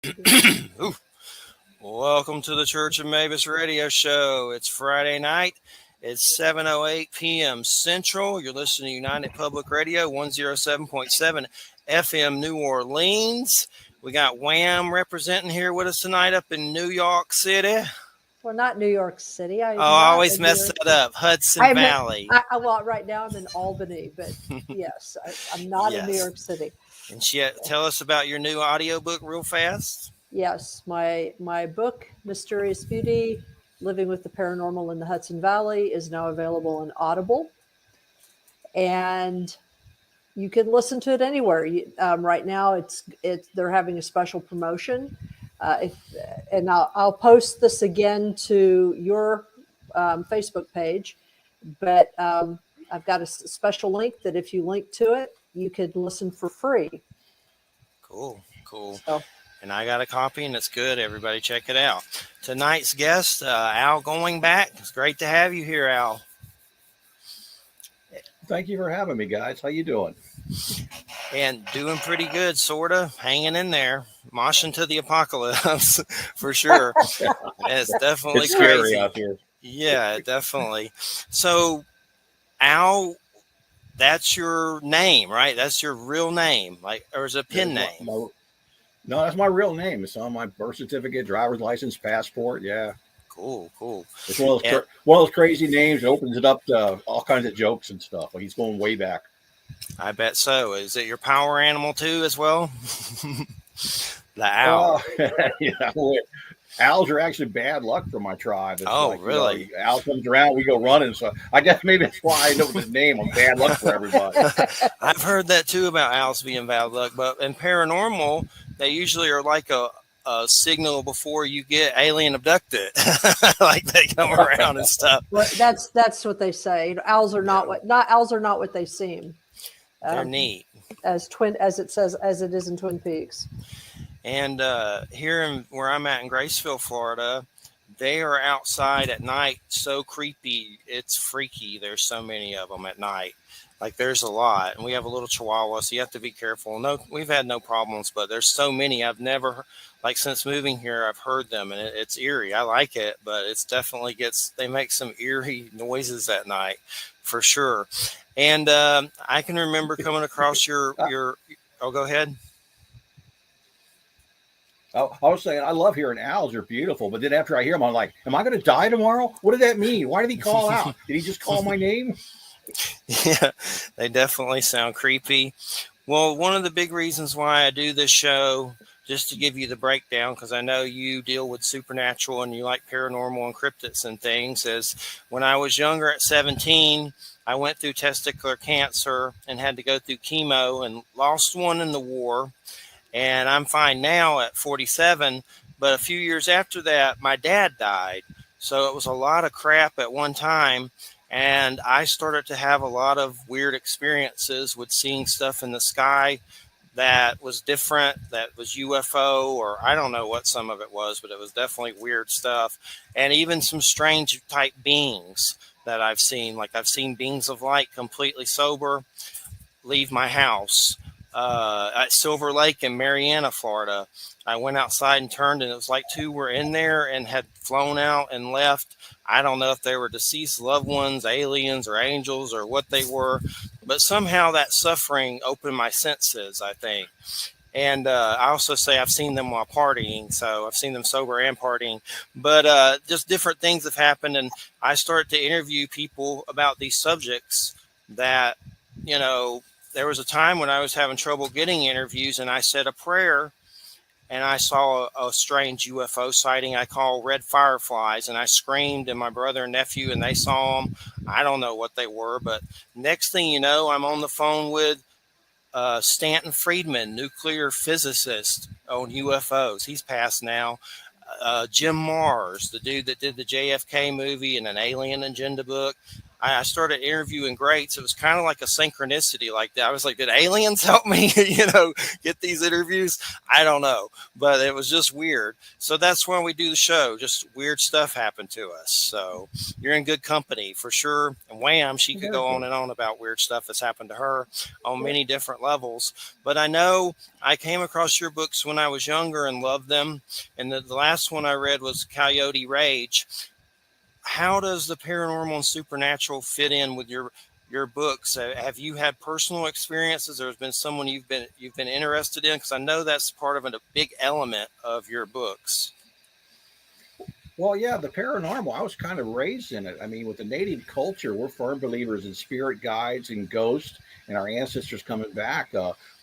Ooh. Welcome to the Church of Mabus radio show. It's Friday night. It's 7:08 p.m. Central. You're listening to United Public Radio, 107.7 FM New Orleans. We got Wham representing here with us tonight up in New York City. Well, not New York City. I always mess that up. Hudson Valley. Well, right now I'm in Albany, but yes, I'm not in New York City. And tell us about your new audiobook real fast. Yes, my book, Mysterious Beauty, Living with the Paranormal in the Hudson Valley, is now available on Audible. And you can listen to it anywhere. Right now, they're having a special promotion. And I'll post this again to your Facebook page, but I've got a special link that if you link to it, you could listen for free. Cool. So, and I got a copy, and it's good. Everybody check it out. Tonight's guest, Al Goingback. It's great to have you here, Al. Thank you for having me, guys. How you doing? And doing pretty good, sort of. Hanging in there. Moshing to the apocalypse, for sure. It's definitely it's crazy. Scary out here. Yeah, definitely. So, Al, that's your name, right? That's your real name, or is it a pen name? No, that's my real name. It's on my birth certificate, driver's license, passport. Yeah. Cool. It's one of those crazy names. It opens it up to all kinds of jokes and stuff. Like he's going way back. I bet so. Is it your power animal too, as well? The owl. Yeah. Owls are actually bad luck for my tribe. It's really? Owl comes around, we go running. So I guess maybe that's why I know the name. I'm bad luck for everybody. I've heard that too about owls being bad luck, but in paranormal, they usually are like a signal before you get alien abducted. Like they come around and stuff. Well, that's what they say. Owls are not what they seem. They're neat. As it is in Twin Peaks. And here where I'm at in Graceville, Florida, they are outside at night so creepy. It's freaky. There's so many of them at night. Like there's a lot. And we have a little chihuahua, so you have to be careful. No, we've had no problems, but there's so many. I've never, since moving here, I've heard them, and it's eerie. I like it, but it's definitely they make some eerie noises at night for sure. And I can remember coming across your go ahead. I was saying, I love hearing owls. They're beautiful. But then after I hear them, I'm like, am I going to die tomorrow? What did that mean? Why did he call out? Did he just call my name? Yeah, they definitely sound creepy. Well, one of the big reasons why I do this show, just to give you the breakdown, because I know you deal with supernatural and you like paranormal and cryptids and things, is when I was younger at 17, I went through testicular cancer and had to go through chemo and lost one in the war. And I'm fine now at 47. But a few years after that, my dad died. So it was a lot of crap at one time. And I started to have a lot of weird experiences with seeing stuff in the sky that was different, that was UFO, or I don't know what some of it was, but it was definitely weird stuff. And even some strange type beings that I've seen. Like I've seen beings of light completely sober leave my house. At Silver Lake in Marianna, Florida, I went outside and turned, and it was like two were in there and had flown out and left. I don't know if they were deceased loved ones, aliens, or angels, or what they were, but somehow that suffering opened my senses, I think. And I also say I've seen them while partying, so I've seen them sober and partying. But just different things have happened, and I started to interview people about these subjects that, there was a time when I was having trouble getting interviews, and I said a prayer, and I saw a strange UFO sighting I call red fireflies, and I screamed, and my brother and nephew, and they saw them. I don't know what they were, but next thing you know, I'm on the phone with Stanton Friedman, nuclear physicist on UFOs. He's passed now. Jim Mars, the dude that did the JFK movie and an alien agenda book. I started interviewing greats. It was kind of like a synchronicity like that. I was like, did aliens help me, get these interviews? I don't know, but it was just weird. So that's when we do the show. Just weird stuff happened to us. So you're in good company for sure. And Wham, she could Very go on good. and on about weird stuff that's happened to her on Yeah. many different levels. But I know I came across your books when I was younger and loved them. And the last one I read was Coyote Rage. How does the paranormal and supernatural fit in with your books? Have you had personal experiences? There's been someone you've been interested in, because I know that's part of a big element of your books. Well, yeah, the paranormal, I was kind of raised in it. I mean, with the native culture, we're firm believers in spirit guides and ghosts and our ancestors coming back.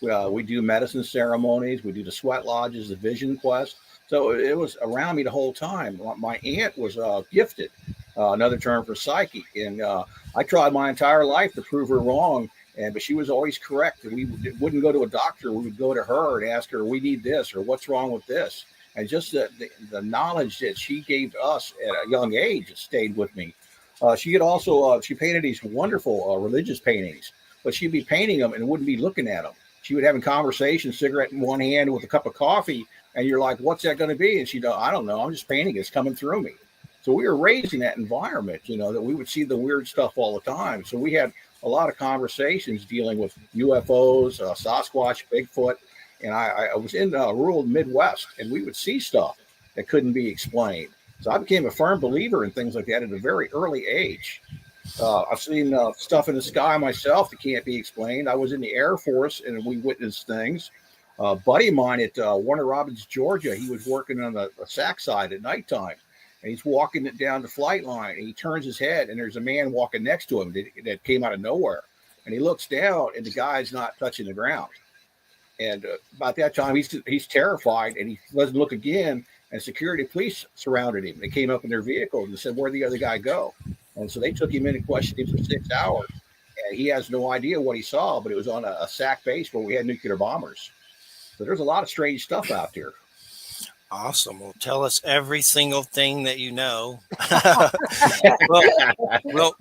We do medicine ceremonies, we do the sweat lodges, the vision quest. So it was around me the whole time. My aunt was gifted, another term for psychic. And I tried my entire life to prove her wrong. But she was always correct. We wouldn't go to a doctor. We would go to her and ask her, we need this, or what's wrong with this. And just the knowledge that she gave us at a young age stayed with me. She had also she painted these wonderful religious paintings, but she'd be painting them and wouldn't be looking at them. She would have a conversation, cigarette in one hand with a cup of coffee, and you're like, "What's that going to be?" And she'd go, "I don't know. I'm just painting. It's coming through me." So we were raised in that environment, that we would see the weird stuff all the time. So we had a lot of conversations dealing with UFOs, Sasquatch, Bigfoot, and I was in rural Midwest, and we would see stuff that couldn't be explained. So I became a firm believer in things like that at a very early age. I've seen stuff in the sky myself that can't be explained. I was in the Air Force, and we witnessed things. A buddy of mine at Warner Robins, Georgia, he was working on the SAC side at nighttime, and he's walking it down the flight line, and he turns his head, and there's a man walking next to him that came out of nowhere. And he looks down, and the guy's not touching the ground. And about that time, he's terrified, and he doesn't look again. And security police surrounded him. They came up in their vehicle and said, "Where'd the other guy go?" And so they took him in and questioned him for 6 hours. And he has no idea what he saw, but it was on a SAC base where we had nuclear bombers. So there's a lot of strange stuff out there. Awesome. Well, tell us every single thing that you know. well,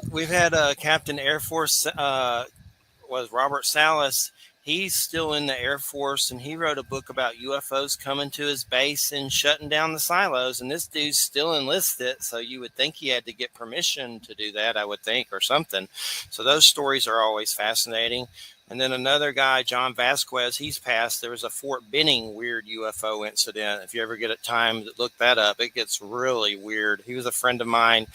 we've had Captain Air Force was Robert Salas. He's still in the Air Force, and he wrote a book about UFOs coming to his base and shutting down the silos. And this dude's still enlisted, so you would think he had to get permission to do that, I would think, or something. So those stories are always fascinating. And then another guy, John Vasquez, he's passed. There was a Fort Benning weird UFO incident. If you ever get a time to look that up, it gets really weird. He was a friend of mine,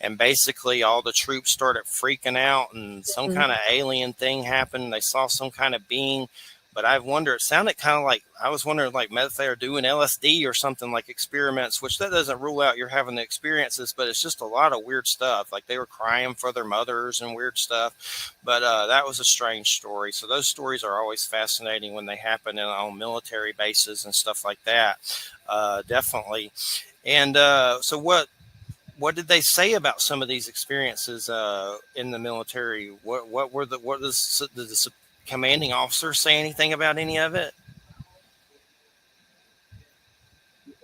and basically all the troops started freaking out, and some kind of alien thing happened. They saw some kind of being. But I wonder, it sounded kind of like, I was wondering, like maybe they were doing LSD or something, like experiments, which that doesn't rule out you're having the experiences, but it's just a lot of weird stuff. Like they were crying for their mothers and weird stuff. But that was a strange story. So those stories are always fascinating when they happen on military bases and stuff like that. Definitely. And so what did they say about some of these experiences in the military? What does the commanding officer say anything about any of it?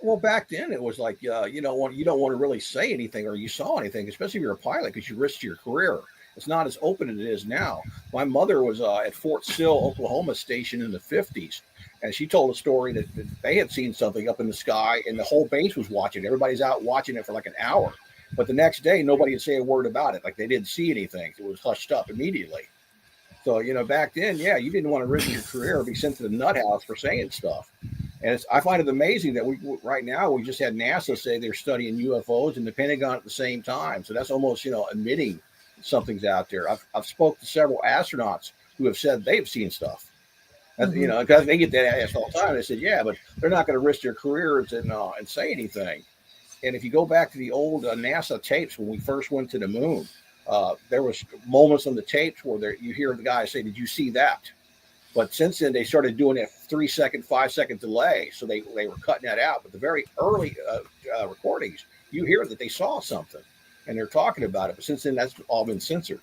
Well, back then it was like you don't want to really say anything or you saw anything, especially if you're a pilot, because you risked your career. It's not as open as it is now. My mother was at Fort Sill, Oklahoma station in the 50s, and she told a story that they had seen something up in the sky, and the whole base was watching. Everybody's out watching it for like an hour, but the next day nobody would say a word about it. Like they didn't see anything. It was hushed up immediately. So, back then, yeah, you didn't want to risk your career or be sent to the nut house for saying stuff. And I find it amazing that right now we just had NASA say they're studying UFOs and the Pentagon at the same time. So that's almost, admitting something's out there. I've spoke to several astronauts who have said they've seen stuff. Because they get that asked all the time. They said, yeah, but they're not going to risk their careers and say anything. And if you go back to the old NASA tapes when we first went to the moon, there was moments on the tapes where you hear the guy say, "Did you see that?" But since then, they started doing a 3-second, 5-second delay. So they were cutting that out. But the very early recordings, you hear that they saw something and they're talking about it. But since then, that's all been censored.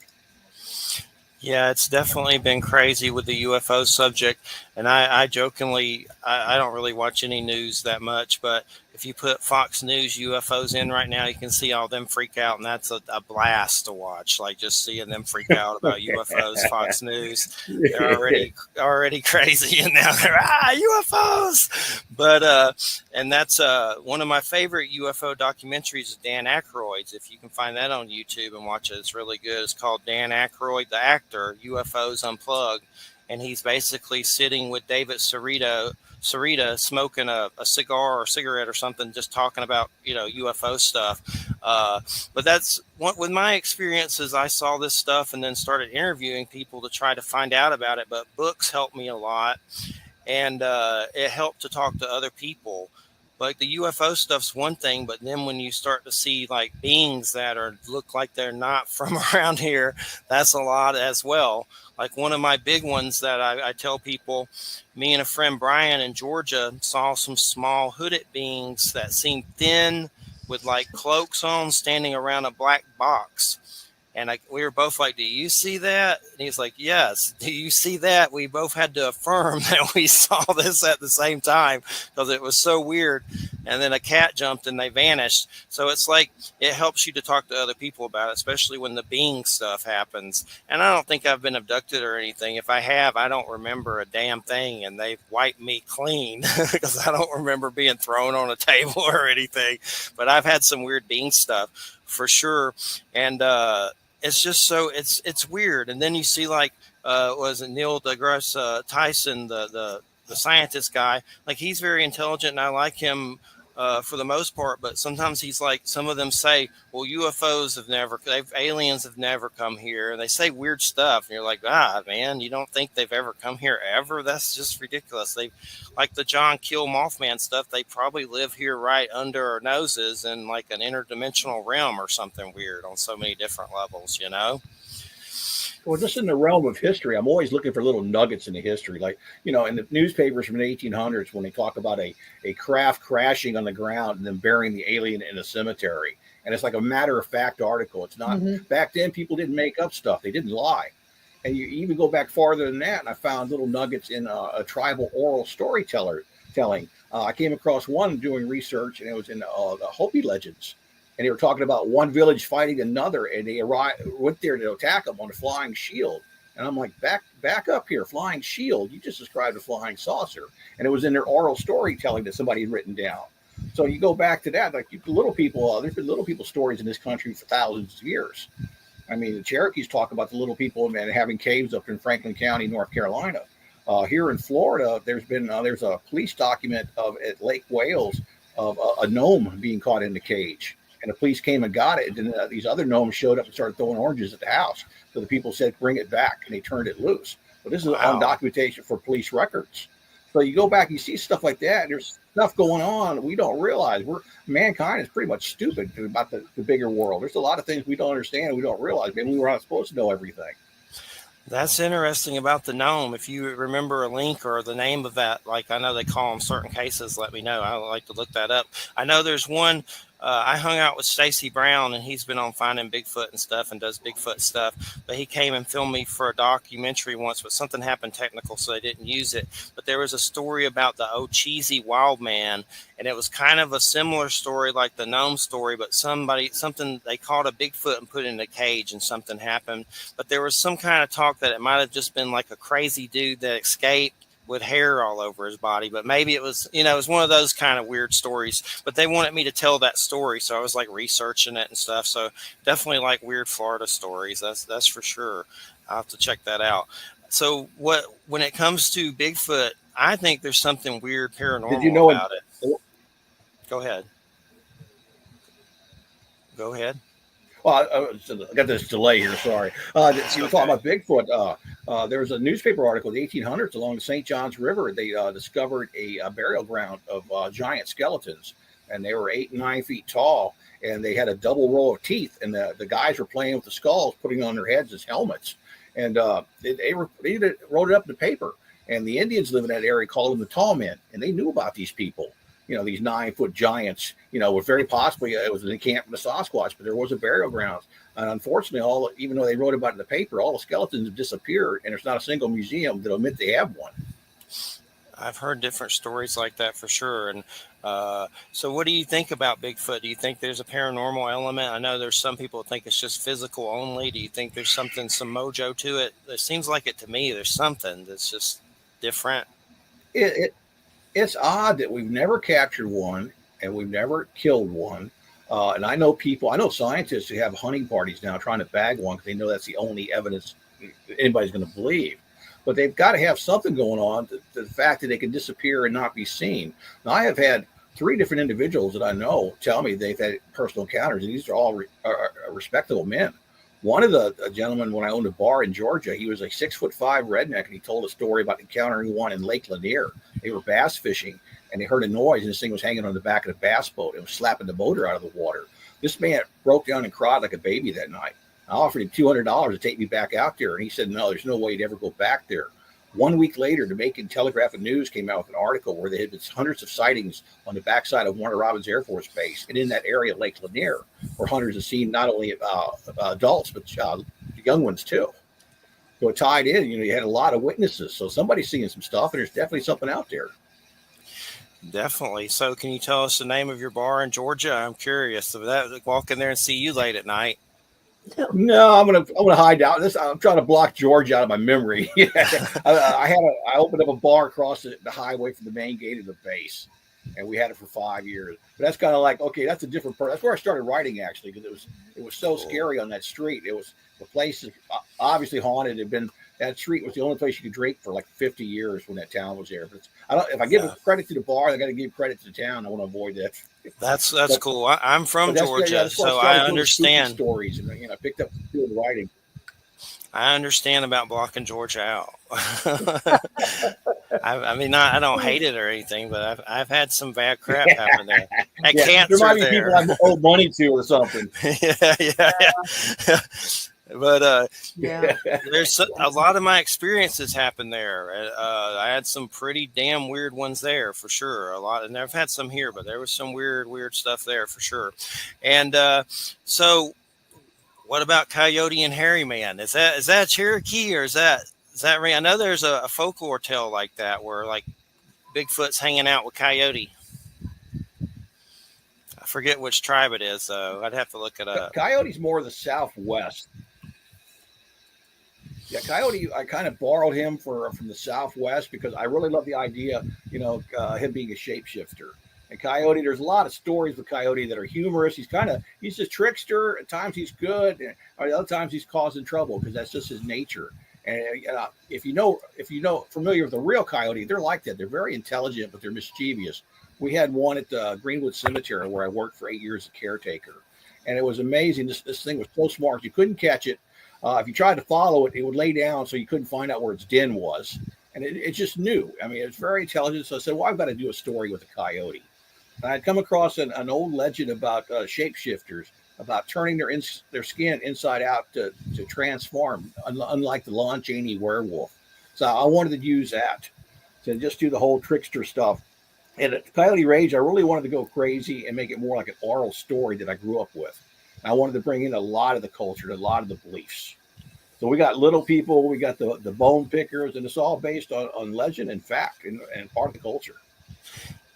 Yeah, it's definitely been crazy with the UFO subject. And I jokingly, I don't really watch any news that much, but if you put Fox News UFOs in right now, you can see all them freak out, and that's a blast to watch. Like just seeing them freak out about UFOs, Fox News, they're already crazy, and now they're UFOs. But and that's one of my favorite UFO documentaries is Dan Aykroyd's. If you can find that on YouTube and watch it, it's really good. It's called Dan Aykroyd, the actor, UFOs Unplugged, and he's basically sitting with David Sarita smoking a cigar or cigarette or something, just talking about UFO stuff. But that's with my experiences. I saw this stuff and then started interviewing people to try to find out about it. But books helped me a lot, and it helped to talk to other people. Like the UFO stuff's one thing, but then when you start to see like beings that look like they're not from around here, that's a lot as well. Like one of my big ones that I tell people, me and a friend Brian in Georgia saw some small hooded beings that seemed thin with like cloaks on, standing around a black box. And we were both like, do you see that? And he's like, yes. Do you see that? We both had to affirm that we saw this at the same time because it was so weird. And then a cat jumped and they vanished. So it's like it helps you to talk to other people about it, especially when the being stuff happens. And I don't think I've been abducted or anything. If I have, I don't remember a damn thing. And they've wiped me clean because I don't remember being thrown on a table or anything. But I've had some weird being stuff for sure. And it's just so it's weird. And then you see like was it Neil deGrasse Tyson, the scientist guy, like he's very intelligent and I like him for the most part, but sometimes he's like, some of them say, well, aliens have never come here, and they say weird stuff, and you're like, man, you don't think they've ever come here ever? That's just ridiculous. They like the John Kill Mothman stuff, they probably live here right under our noses in like an interdimensional realm or something weird on so many different levels, Well, just in the realm of history, I'm always looking for little nuggets in the history. Like, in the newspapers from the 1800s, when they talk about a craft crashing on the ground and then burying the alien in a cemetery. And it's like a matter of fact article. It's not, back then, people didn't make up stuff. They didn't lie. And you even go back farther than that, and I found little nuggets in a tribal oral storytelling. I came across one doing research, and it was in the Hopi legends. And they were talking about one village fighting another, and they went there to attack them on a flying shield. And I'm like, back up here, flying shield. You just described a flying saucer. And it was in their oral storytelling that somebody had written down. So you go back to that, like little people, there's been little people stories in this country for thousands of years. I mean, the Cherokees talk about the little people and having caves up in Franklin County, North Carolina. Here in Florida, there's a police document at Lake Wales of a gnome being caught in the cage. And the police came and got it. And then these other gnomes showed up and started throwing oranges at the house. So the people said, bring it back. And they turned it loose. But this is on documentation for police records. So you go back, you see stuff like that. And there's stuff going on we don't realize. Mankind is pretty much stupid about the bigger world. There's a lot of things we don't understand. We don't realize. Maybe we're not supposed to know everything. That's interesting about the gnome. If you remember a link or the name of that, like I know they call them certain cases, let me know. I would like to look that up. I know there's one. I hung out with Stacy Brown, and he's been on finding Bigfoot and stuff and does Bigfoot stuff. But he came and filmed me for a documentary once, but something happened technical, so they didn't use it. But there was a story about the Ocheezy wild man, and it was kind of a similar story like the gnome story, but something they caught a Bigfoot and put it in a cage, and something happened. But there was some kind of talk that it might have just been like a crazy dude that escaped with hair all over his body, but maybe it was, it was one of those kind of weird stories, but they wanted me to tell that story. So I was like researching it and stuff. So definitely like weird Florida stories. That's for sure. I'll have to check that out. So when it comes to Bigfoot, I think there's something weird paranormal about it. Go ahead. Well, I got this delay here. Sorry. You were talking about Bigfoot. There was a newspaper article in the 1800s along the St. Johns River. They discovered a burial ground of giant skeletons, and they were 8 and 9 feet tall, and they had a double row of teeth. And the guys were playing with the skulls, putting on their heads as helmets. And they wrote it up in the paper. And the Indians live in that area called them the Tall Men, and they knew about these people. These 9-foot giants, were very possibly, it was an encampment of Sasquatch, but there was a burial ground. And unfortunately, even though they wrote about it in the paper, all the skeletons have disappeared, and there's not a single museum that'll admit they have one. I've heard different stories like that for sure. And So what do you think about Bigfoot? Do you think there's a paranormal element? I know there's some people think it's just physical only. Do you think there's something, some mojo to it? It seems like it to me. There's something that's just different. It, it it's odd that we've never captured one and we've never killed one. And I know scientists who have hunting parties now trying to bag one because they know that's the only evidence anybody's going to believe. But they've got to have something going on. The fact that they can disappear and not be seen. Now, I have had three different individuals that I know tell me they've had personal encounters, and these are all respectable men. One of the gentlemen, when I owned a bar in Georgia, he was a 6'5" redneck, and he told a story about encountering one in Lake Lanier. They were bass fishing, and they heard a noise, and this thing was hanging on the back of the bass boat. It was slapping the motor out of the water. This man broke down and cried like a baby that night. I offered him $200 to take me back out there, and he said, no, there's no way he'd ever go back there. 1 week later, the Macon Telegraph and News came out with an article where there had been hundreds of sightings on the backside of Warner Robins Air Force Base and in that area of Lake Lanier, where hunters have seen not only adults, but young ones too. So it tied in, you had a lot of witnesses. So somebody's seeing some stuff, and there's definitely something out there. Definitely. So can you tell us the name of your bar in Georgia? I'm curious. If that walk in there and see you late at night. No, I'm gonna hide out. I'm trying to block Georgia out of my memory. I opened up a bar across the highway from the main gate of the base, and we had it for 5 years. But that's kind of like, okay, that's a different part. That's where I started writing, actually, because it was so scary on that street. The place is obviously haunted. That street was the only place you could drink for like 50 years when that town was there. But if I give credit to the bar, I got to give credit to the town. I want to avoid that. That's cool. I'm from Georgia, so I understand stories, and I picked up doing writing. I understand about blocking Georgia out. I mean, I don't hate it or anything, but I've had some bad crap happen there. There might be people I owe money to or something. Yeah. But there's a lot of my experiences happened there. I had some pretty damn weird ones there for sure. A lot, and I've had some here, but there was some weird stuff there for sure. And so, what about Coyote and Hairy Man? Is that Cherokee or is that I know there's a folklore tale like that where like Bigfoot's hanging out with Coyote. I forget which tribe it is, though. I'd have to look it up. Coyote's more of the Southwest. Yeah, Coyote, I kind of borrowed him from the Southwest because I really love the idea, him being a shapeshifter. And Coyote, there's a lot of stories with Coyote that are humorous. He's a trickster. At times he's good, and other times he's causing trouble because that's just his nature. And if you know familiar with the real Coyote, they're like that. They're very intelligent, but they're mischievous. We had one at the Greenwood Cemetery where I worked for 8 years as caretaker, and it was amazing. This thing was so smart you couldn't catch it. If you tried to follow it, it would lay down so you couldn't find out where its den was. And it just knew. I mean, it's very intelligent. So I said, well, I've got to do a story with a coyote. And I'd come across an old legend about shapeshifters, about turning their skin inside out to transform, unlike the Lon Chaney werewolf. So I wanted to use that to just do the whole trickster stuff. And at Coyote Rage, I really wanted to go crazy and make it more like an oral story that I grew up with. I wanted to bring in a lot of the culture, a lot of the beliefs. So we got little people, we got the bone pickers, and it's all based on legend and fact and part of the culture.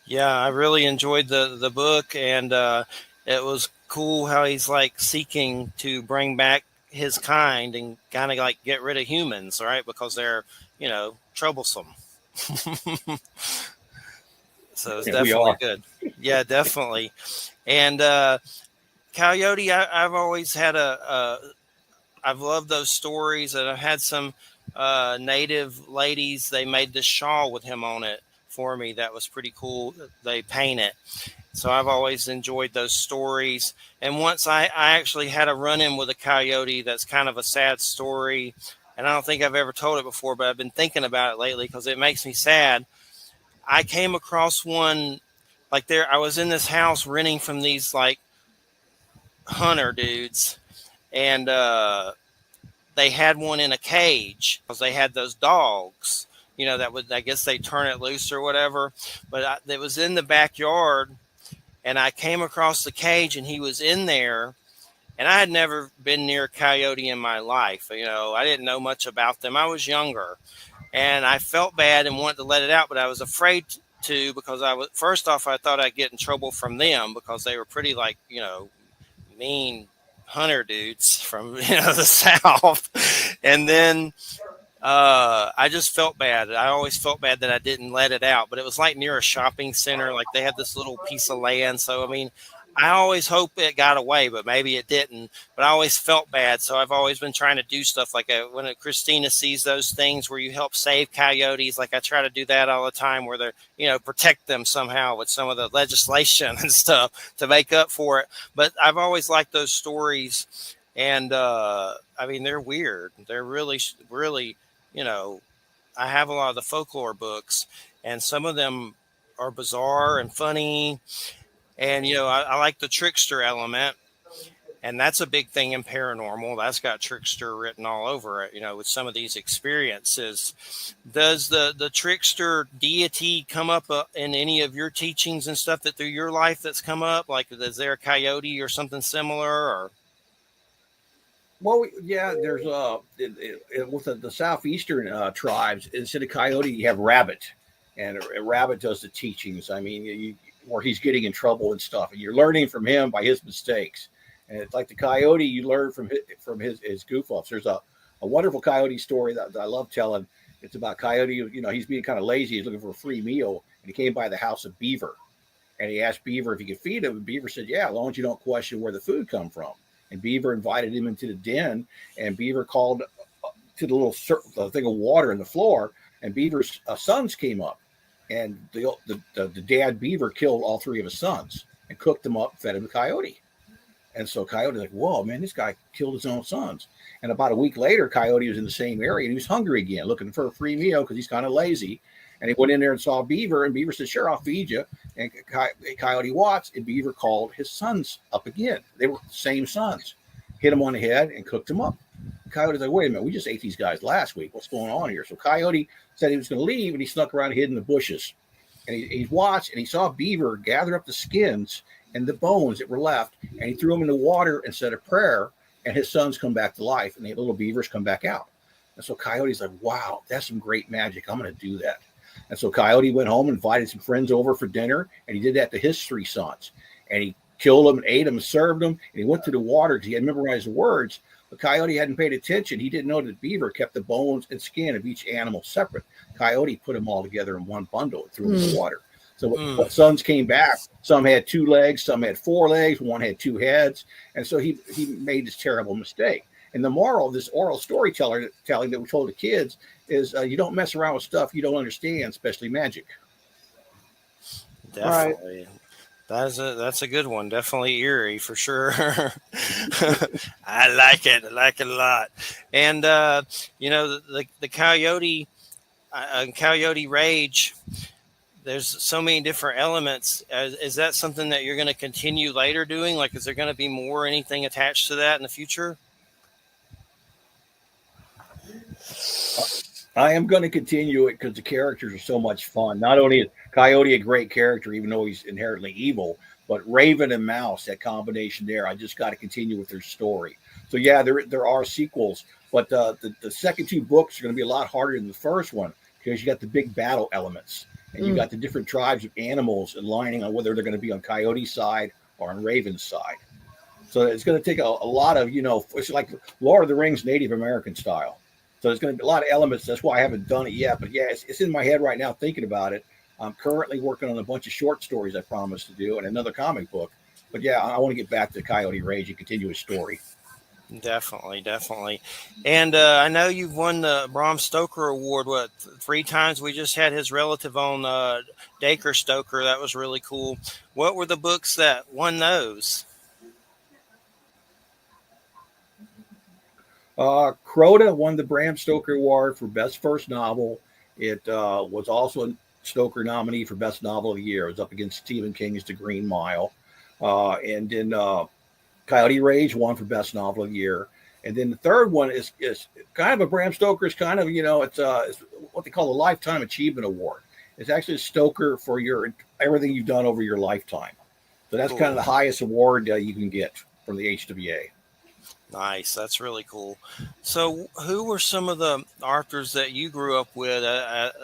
Yeah, I really enjoyed the book, and it was cool how he's like seeking to bring back his kind and kind of like get rid of humans, right? Because they're, troublesome. So it's definitely good. Yeah, definitely. And Coyote, I've always had I've loved those stories, and I've had some native ladies. They made this shawl with him on it for me. That was pretty cool. They paint it. So I've always enjoyed those stories. And once I actually had a run-in with a coyote that's kind of a sad story. And I don't think I've ever told it before, but I've been thinking about it lately because it makes me sad. I came across one like there. I was in this house renting from these like hunter dudes, and they had one in a cage because they had those dogs, that would, I guess they turn it loose or whatever. But it was in the backyard, and I came across the cage, and he was in there, and I had never been near a coyote in my life. I didn't know much about them. I was younger, and I felt bad and wanted to let it out, but I was afraid to, because I was, first off, I thought I'd get in trouble from them because they were pretty, like, mean hunter dudes from the South. And then I just felt bad. I always felt bad that I didn't let it out, but it was like near a shopping center. Like they had this little piece of land. So, I mean, I always hope it got away, but maybe it didn't. But I always felt bad. So I've always been trying to do stuff like when Christina sees those things where you help save coyotes, like I try to do that all the time where they're, protect them somehow with some of the legislation and stuff to make up for it. But I've always liked those stories. And I mean, they're weird. They're really, really, I have a lot of the folklore books, and some of them are bizarre and funny. And, I like the trickster element, and that's a big thing in paranormal. That's got trickster written all over it, with some of these experiences. Does the trickster deity come up in any of your teachings and stuff that through your life that's come up? Like, is there a coyote or something similar? Or Well, yeah, there's with the southeastern tribes, instead of coyote, you have rabbit, and a rabbit does the teachings. I mean, where he's getting in trouble and stuff, and you're learning from him by his mistakes. And it's like the coyote, you learn from his goof offs. There's a wonderful coyote story that I love telling. It's about coyote. He's being kind of lazy. He's looking for a free meal, and he came by the house of Beaver, and he asked Beaver if he could feed him. And Beaver said, "Yeah, as long as you don't question where the food come from." And Beaver invited him into the den, and Beaver called to the little thing of water in the floor, and Beaver's sons came up, and the dad Beaver killed all three of his sons and cooked them up, fed him to Coyote. And so Coyote's like, "Whoa, man, this guy killed his own sons." And about a week later, Coyote was in the same area, and he was hungry again, looking for a free meal because he's kind of lazy. And he went in there and saw Beaver, and Beaver said, "Sure, I'll feed you." And Coyote watched, and Beaver called his sons up again. They were the same sons. Hit him on the head and cooked him up. Coyote's like, "Wait a minute, we just ate these guys last week. What's going on here?" So Coyote said he was going to leave, and he snuck around and hid in the bushes. And he watched, and he saw Beaver gather up the skins and the bones that were left, and he threw them in the water and said a prayer, and his sons come back to life, and the little beavers come back out. And so Coyote's like, "Wow, that's some great magic. I'm going to do that." And so Coyote went home and invited some friends over for dinner, and he did that to his three sons. And he killed them and ate them and served them. And he went to the water because he had memorized the words. But Coyote hadn't paid attention. He didn't know that Beaver kept the bones and skin of each animal separate. Coyote put them all together in one bundle and threw them in the water. So when sons came back, some had 2 legs, some had 4 legs, one had 2 heads. And so he made this terrible mistake. And the moral of this oral storytelling that we told the kids is you don't mess around with stuff you don't understand, especially magic. definitely. That's a good one. Definitely eerie for sure. I like it. I like it a lot. And the coyote, coyote rage. There's so many different elements. Is that something that you're going to continue later doing? Like, is there going to be more anything attached to that in the future? I am going to continue it because the characters are so much fun. Not only is Coyote a great character, even though he's inherently evil, but Raven and Mouse, that combination there, I just got to continue with their story. So yeah, there are sequels, but the second 2 books are going to be a lot harder than the first one because you got the big battle elements and you got the different tribes of animals aligning on whether they're going to be on Coyote's side or on Raven's side. So it's going to take a lot of, it's like Lord of the Rings Native American style. So there's going to be a lot of elements. That's why I haven't done it yet. But yeah, it's in my head right now thinking about it. I'm currently working on a bunch of short stories I promised to do and another comic book. But yeah, I want to get back to Coyote Rage and continue his story. Definitely. And I know you've won the Bram Stoker Award, 3 times? We just had his relative on, Dacre Stoker. That was really cool. What were the books that won those? Crota won the Bram Stoker Award for Best First Novel. It was also a Stoker nominee for Best Novel of the Year. It was up against Stephen King's The Green Mile. And then Coyote Rage won for Best Novel of the Year. And then the third one is kind of a Bram Stoker's kind of, it's what they call a Lifetime Achievement Award. It's actually a Stoker for everything you've done over your lifetime. So that's kind of the highest award you can get from the HWA. Nice. That's really cool. So who were some of the authors that you grew up with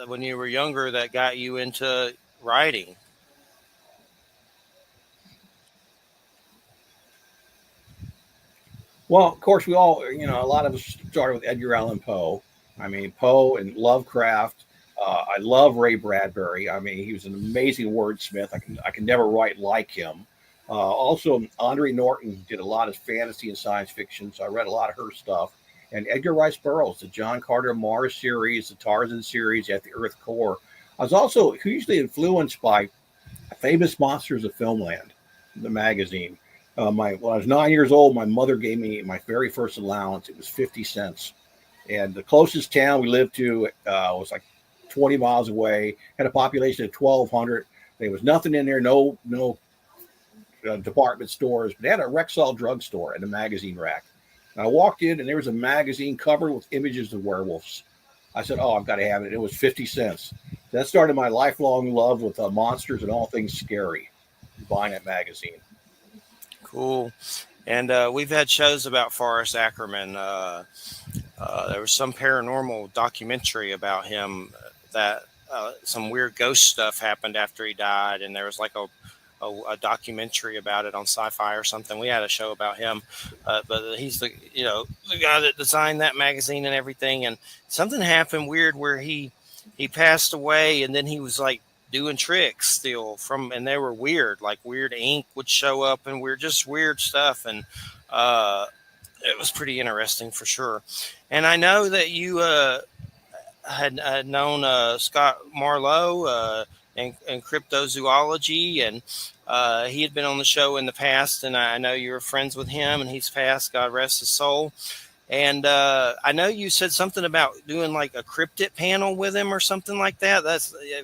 when you were younger that got you into writing? Well, of course, we all, a lot of us started with Edgar Allan Poe. I mean, Poe and Lovecraft. I love Ray Bradbury. I mean, he was an amazing wordsmith. I can never write like him. Also, Andre Norton did a lot of fantasy and science fiction, so I read a lot of her stuff. And Edgar Rice Burroughs, the John Carter Mars series, the Tarzan series, at the Earth Core. I was also hugely influenced by Famous Monsters of Filmland, the magazine. When I was 9 years old, my mother gave me my very first allowance. It was 50 cents, and the closest town we lived to was like 20 miles away. Had a population of 1,200. There was nothing in there, no department stores, but they had a Rexall drugstore and a magazine rack. And I walked in, and there was a magazine covered with images of werewolves. I said, "Oh, I've got to have it." It was 50 cents. That started my lifelong love with monsters and all things scary. Buying that magazine. Cool. And we've had shows about Forrest Ackerman. There was some paranormal documentary about him that some weird ghost stuff happened after he died, and there was like a documentary about it on Sci-Fi or something. We had a show about him, but he's the guy that designed that magazine and everything. And something happened weird where he passed away, and then he was like doing tricks still and they were weird, like weird ink would show up and weird stuff. And it was pretty interesting for sure. And I know that you had known Scott Marlowe in cryptozoology, and he had been on the show in the past, and I know you were friends with him, and he's passed, God rest his soul. And I know you said something about doing like a cryptid panel with him or something like that.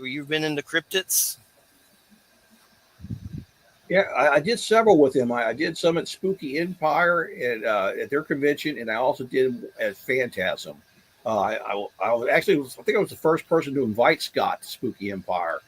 You've been into cryptids? Yeah, I did several with him. I did some at Spooky Empire and at their convention, and I also did at Phantasm. I was actually, I think I was the first person to invite Scott to Spooky Empire.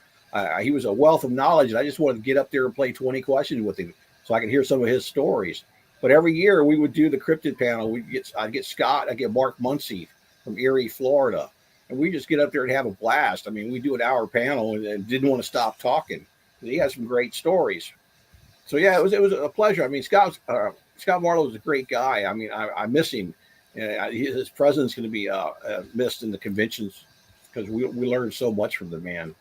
He was a wealth of knowledge, and I just wanted to get up there and play 20 questions with him so I could hear some of his stories. But every year we would do the cryptid panel. I'd get Scott, I'd get Mark Muncy from Erie, Florida, and we just get up there and have a blast. I mean, we do an hour panel and didn't want to stop talking. He had some great stories. So yeah, it was a pleasure. I mean, Scott Marlowe is a great guy. I mean, I miss him. His presence is going to be missed in the conventions because we learned so much from the man.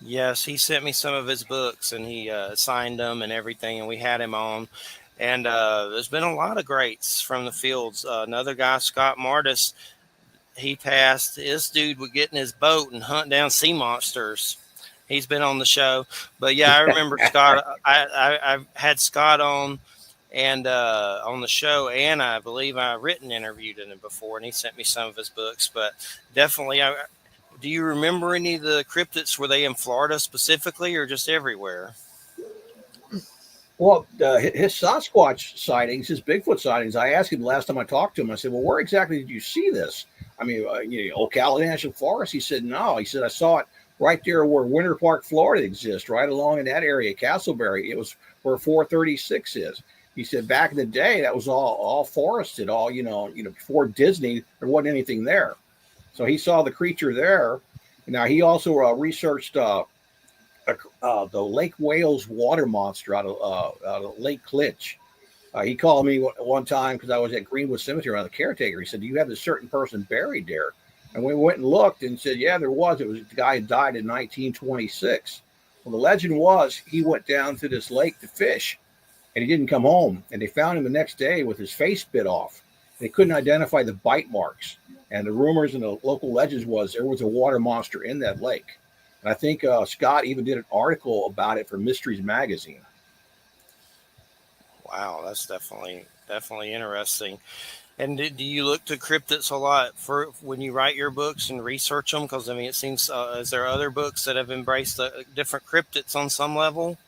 Yes, he sent me some of his books, and he signed them and everything, and we had him on. And there's been a lot of greats from the fields. Another guy, Scott Martis, he passed. This dude would get in his boat and hunt down sea monsters. He's been on the show. But yeah, I remember Scott. I've had Scott on and on the show, and I believe I written interviewed him before, and he sent me some of his books. But definitely, do you remember any of the cryptids? Were they in Florida specifically, or just everywhere? Well, his Sasquatch sightings, his Bigfoot sightings, I asked him the last time I talked to him, I said, "Well, where exactly did you see this?" I mean, Ocala National Forest? He said, "No." He said, "I saw it right there where Winter Park, Florida exists, right along in that area, Castleberry. It was where 436 is." He said, "Back in the day, that was all forested, all, before Disney, there wasn't anything there." So he saw the creature there. Now, he also researched the Lake Wales water monster out of Lake Clinch. He called me one time because I was at Greenwood Cemetery on the caretaker. He said, "Do you have a certain person buried there?" And we went and looked and said, "Yeah, there was. It was the guy who died in 1926. Well, the legend was he went down to this lake to fish, and he didn't come home. And they found him the next day with his face bit off. They couldn't identify the bite marks. And the rumors and the local legends was there was a water monster in that lake. And I think Scott even did an article about it for Mysteries Magazine." Wow, that's definitely interesting. And do you look to cryptids a lot for when you write your books and research them? Because I mean, it seems is there other books that have embraced the different cryptids on some level?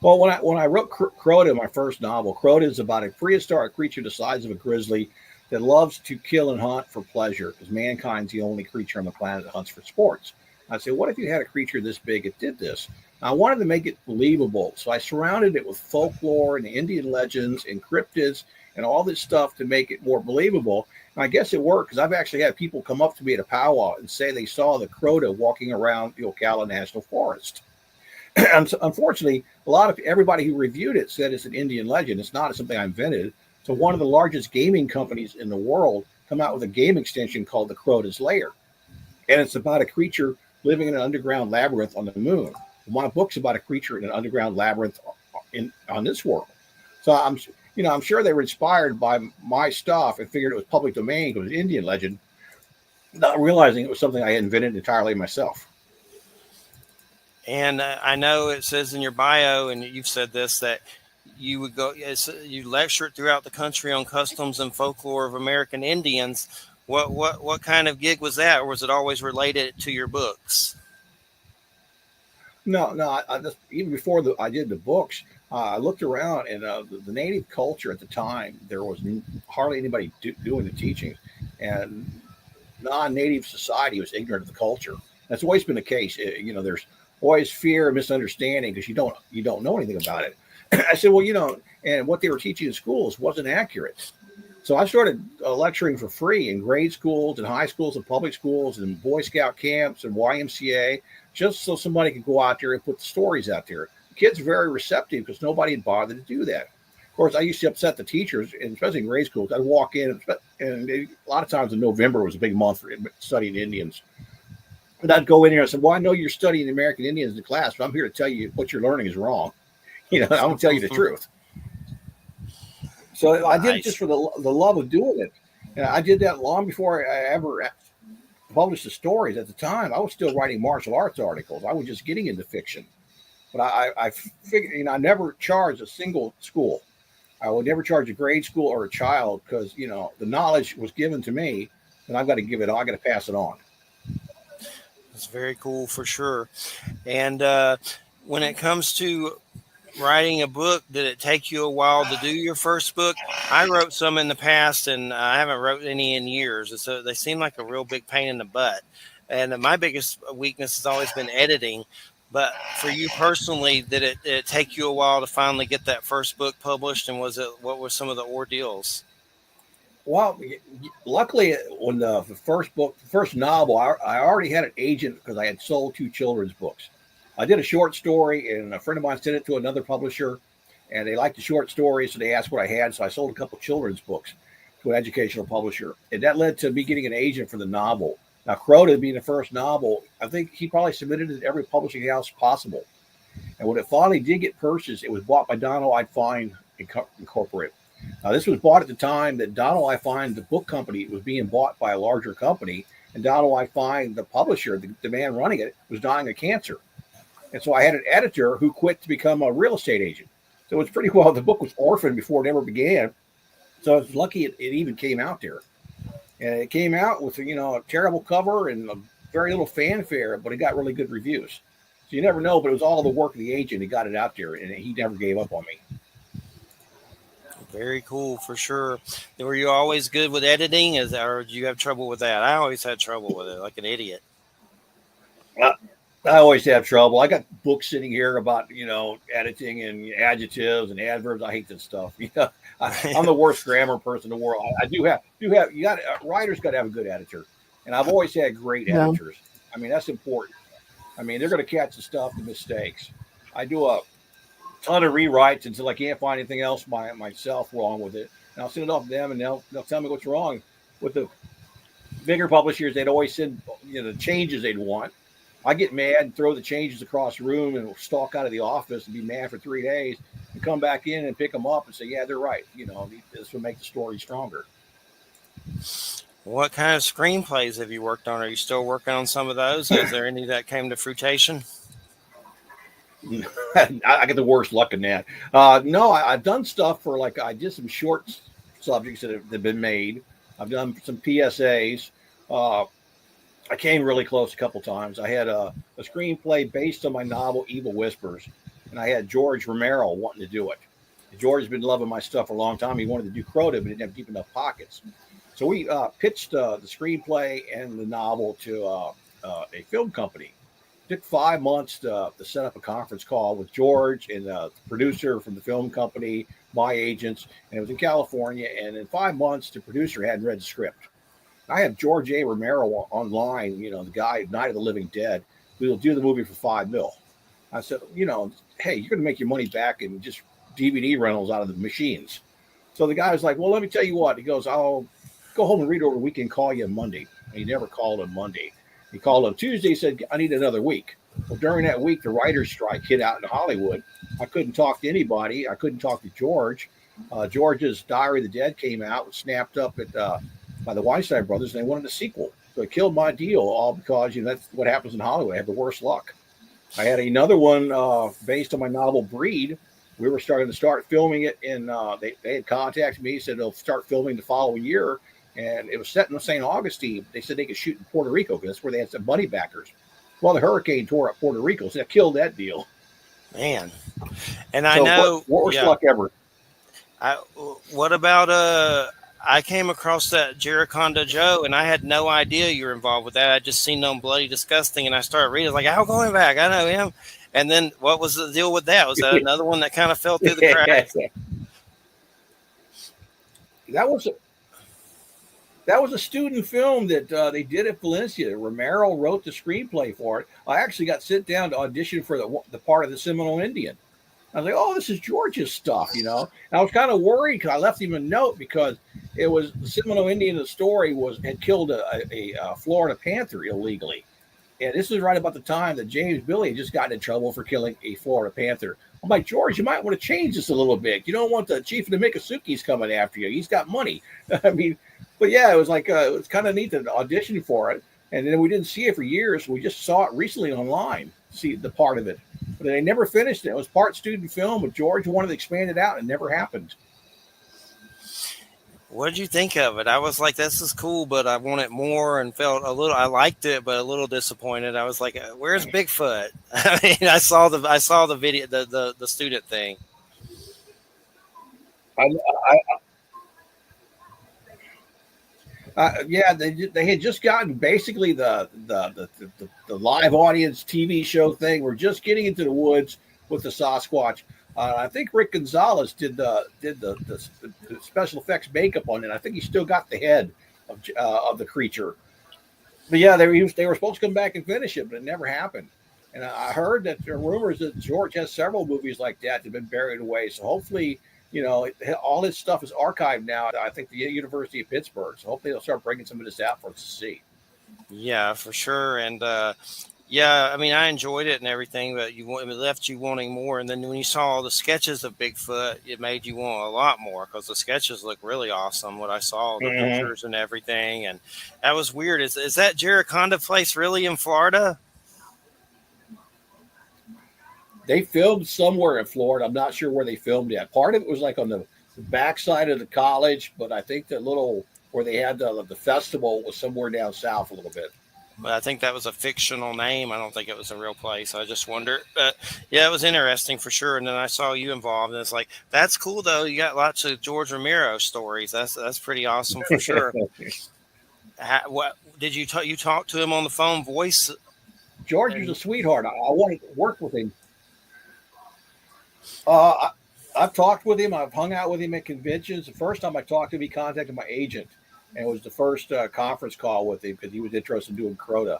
Well, when I wrote Crota, my first novel, Crota is about a prehistoric creature the size of a grizzly that loves to kill and hunt for pleasure because mankind's the only creature on the planet that hunts for sports. I said, what if you had a creature this big that did this? I wanted to make it believable, so I surrounded it with folklore and Indian legends and cryptids and all this stuff to make it more believable. And I guess it worked because I've actually had people come up to me at a powwow and say they saw the Crota walking around the Ocala National Forest. And so, unfortunately, a lot of everybody who reviewed it said it's an Indian legend. It's not something I invented. So one of the largest gaming companies in the world come out with a game extension called the Crota's Lair. And it's about a creature living in an underground labyrinth on the moon. My book's about a creature in an underground labyrinth on this world. So I'm sure they were inspired by my stuff and figured it was public domain because it was an Indian legend, not realizing it was something I had invented entirely myself. And I know it says in your bio, and you've said this, that you would go, you lecture throughout the country on customs and folklore of American Indians. What kind of gig was that, or was it always related to your books? No. I just, even before I did the books, I looked around, and the native culture at the time, there was hardly anybody doing the teaching, and non-native society was ignorant of the culture. That's always been the case. There's always fear and misunderstanding because you don't know anything about it. I said, well, and what they were teaching in schools wasn't accurate. So I started lecturing for free in grade schools and high schools and public schools and Boy Scout camps and YMCA, just so somebody could go out there and put the stories out there. The kids are very receptive because nobody had bothered to do that. Of course, I used to upset the teachers, and especially in grade schools. I'd walk in, and a lot of times in November was a big month for studying Indians. And I'd go in here and say, well, I know you're studying American Indians in class, but I'm here to tell you what you're learning is wrong. I'm going to tell you the truth. So I did it just for the love of doing it. And I did that long before I ever published the stories. At the time, I was still writing martial arts articles. I was just getting into fiction. But I figured, I never charged a single school. I would never charge a grade school or a child because, the knowledge was given to me, and I've got to give it on. I've got to pass it on. That's very cool for sure. And when it comes to writing a book, did it take you a while to do your first book? I wrote some in the past, and I haven't wrote any in years. So they seem like a real big pain in the butt. And my biggest weakness has always been editing. But for you personally, did it take you a while to finally get that first book published? And what were some of the ordeals? Well, luckily, when the first novel, I already had an agent because I had sold 2 children's books. I did a short story, and a friend of mine sent it to another publisher, and they liked the short story, so they asked what I had. So I sold a couple children's books to an educational publisher, and that led to me getting an agent for the novel. Now, Crota being the first novel, I think he probably submitted it to every publishing house possible. And when it finally did get purchased, it was bought by Donald I. Fine Incorporated. Now, this was bought at the time that Donald I. Fine, the book company, was being bought by a larger company, and Donald I. Fine, the publisher, the man running it, was dying of cancer. And so I had an editor who quit to become a real estate agent. So it's pretty well, the book was orphaned before it ever began. So I was lucky it even came out there. And it came out with, a terrible cover and a very little fanfare, but it got really good reviews. So you never know, but it was all the work of the agent who got it out there, and he never gave up on me. Very cool, for sure. Were you always good with editing, or did you have trouble with that? I always had trouble with it, like an idiot. I always have trouble. I got books sitting here about, editing and adjectives and adverbs. I hate this stuff. I'm the worst grammar person in the world. I do have, writers got to have a good editor. And I've always had great editors. I mean, that's important. I mean, they're going to catch the stuff, the mistakes. I do a ton of rewrites until I can't find anything else myself wrong with it. And I'll send it off to them, and they'll tell me what's wrong. With the bigger publishers, they'd always send, the changes they'd want. I get mad and throw the changes across the room and stalk out of the office and be mad for 3 days and come back in and pick them up and say, yeah, they're right. This will make the story stronger. What kind of screenplays have you worked on? Are you still working on some of those? Is there any that came to fruition? I get the worst luck in that. No, I've done stuff for, I did some short subjects that have been made. I've done some PSAs. I came really close a couple times. I had a screenplay based on my novel, Evil Whispers, and I had George Romero wanting to do it. George has been loving my stuff for a long time. He wanted to do Crota, but didn't have deep enough pockets. So we pitched the screenplay and the novel to a film company. took 5 months to set up a conference call with George and the producer from the film company, my agents, and it was in California. And in 5 months, the producer hadn't read the script. I have George A. Romero online, the guy, Night of the Living Dead. We'll do the movie for $5 million. I said, hey, you're going to make your money back in just DVD rentals out of the machines. So the guy was like, well, let me tell you what. He goes, I'll go home and read over the weekend, call you on Monday. And he never called on Monday. He called on Tuesday, said, I need another week. Well, during that week, the writer's strike hit out in Hollywood. I couldn't talk to anybody. I couldn't talk to George. George's Diary of the Dead came out, was snapped up by the Weinstein brothers, and they wanted a sequel. So it killed my deal, all because that's what happens in Hollywood. I have the worst luck. I had another one based on my novel Breed. We were starting to filming it, and they had contacted me, said they'll start filming the following year, and it was set in St. Augustine. They said they could shoot in Puerto Rico because that's where they had some money backers. Well, the hurricane tore up Puerto Rico, so that killed that deal. Man, and I know worst luck ever. What about I came across that Jericonda Joe, and I had no idea you were involved with that. I just seen on Bloody Disgusting, and I started reading. I was like, Al Goingback, I know him. And then what was the deal with that? Was that another one that kind of fell through the cracks? That was a student film that they did at Valencia. Romero wrote the screenplay for it. I actually got sent down to audition for the part of the Seminole Indian. I was like, oh, this is George's stuff, And I was kind of worried because I left him a note because it was the Seminole Indian. The story had killed a Florida panther illegally. And this is right about the time that James Billy had just gotten in trouble for killing a Florida panther. I'm like, George, you might want to change this a little bit. You don't want the chief of the Miccosukis coming after you. He's got money. I mean, but yeah, it was like it was kind of neat to audition for it. And then we didn't see it for years. We just saw it recently online, see the part of it. But they never finished it. It was part student film, but George wanted to expand it out, and it never happened. What did you think of it? I was like, this is cool, but I wanted more and felt a little, I liked it, but a little disappointed. I was like, where's Bigfoot? I mean, I saw the video, the student thing. Yeah, they had just gotten basically the live audience TV show thing. We're just getting into the woods with the Sasquatch. I think Rick Gonzalez did the special effects makeup on it. I think he still got the head of the creature. But yeah, they were supposed to come back and finish it, but it never happened. And I heard that there are rumors that George has several movies like that have been buried away. So hopefully, all this stuff is archived now at, I think, the University of Pittsburgh. So hopefully they'll start bringing some of this out for us to see. Yeah, for sure. And yeah, I mean, I enjoyed it and everything, but it left you wanting more. And then when you saw all the sketches of Bigfoot, it made you want a lot more because the sketches look really awesome. What I saw, the pictures and everything, and that was weird. Is that Jericonda place really in Florida? They filmed somewhere in Florida. I'm not sure where they filmed it. Part of it was like on the backside of the college, but I think the little where they had the festival was somewhere down south a little bit. But I think that was a fictional name. I don't think it was a real place. I just wondered. But yeah, it was interesting for sure. And then I saw you involved, and it's like, that's cool though. You got lots of George Romero stories. That's pretty awesome for sure. What did you talk? You talked to him on the phone, voice? George was a sweetheart. I wanted to work with him. I've talked with him. I've hung out with him at conventions. The first time I talked to him, he contacted my agent. And it was the first conference call with him because he was interested in doing Crota.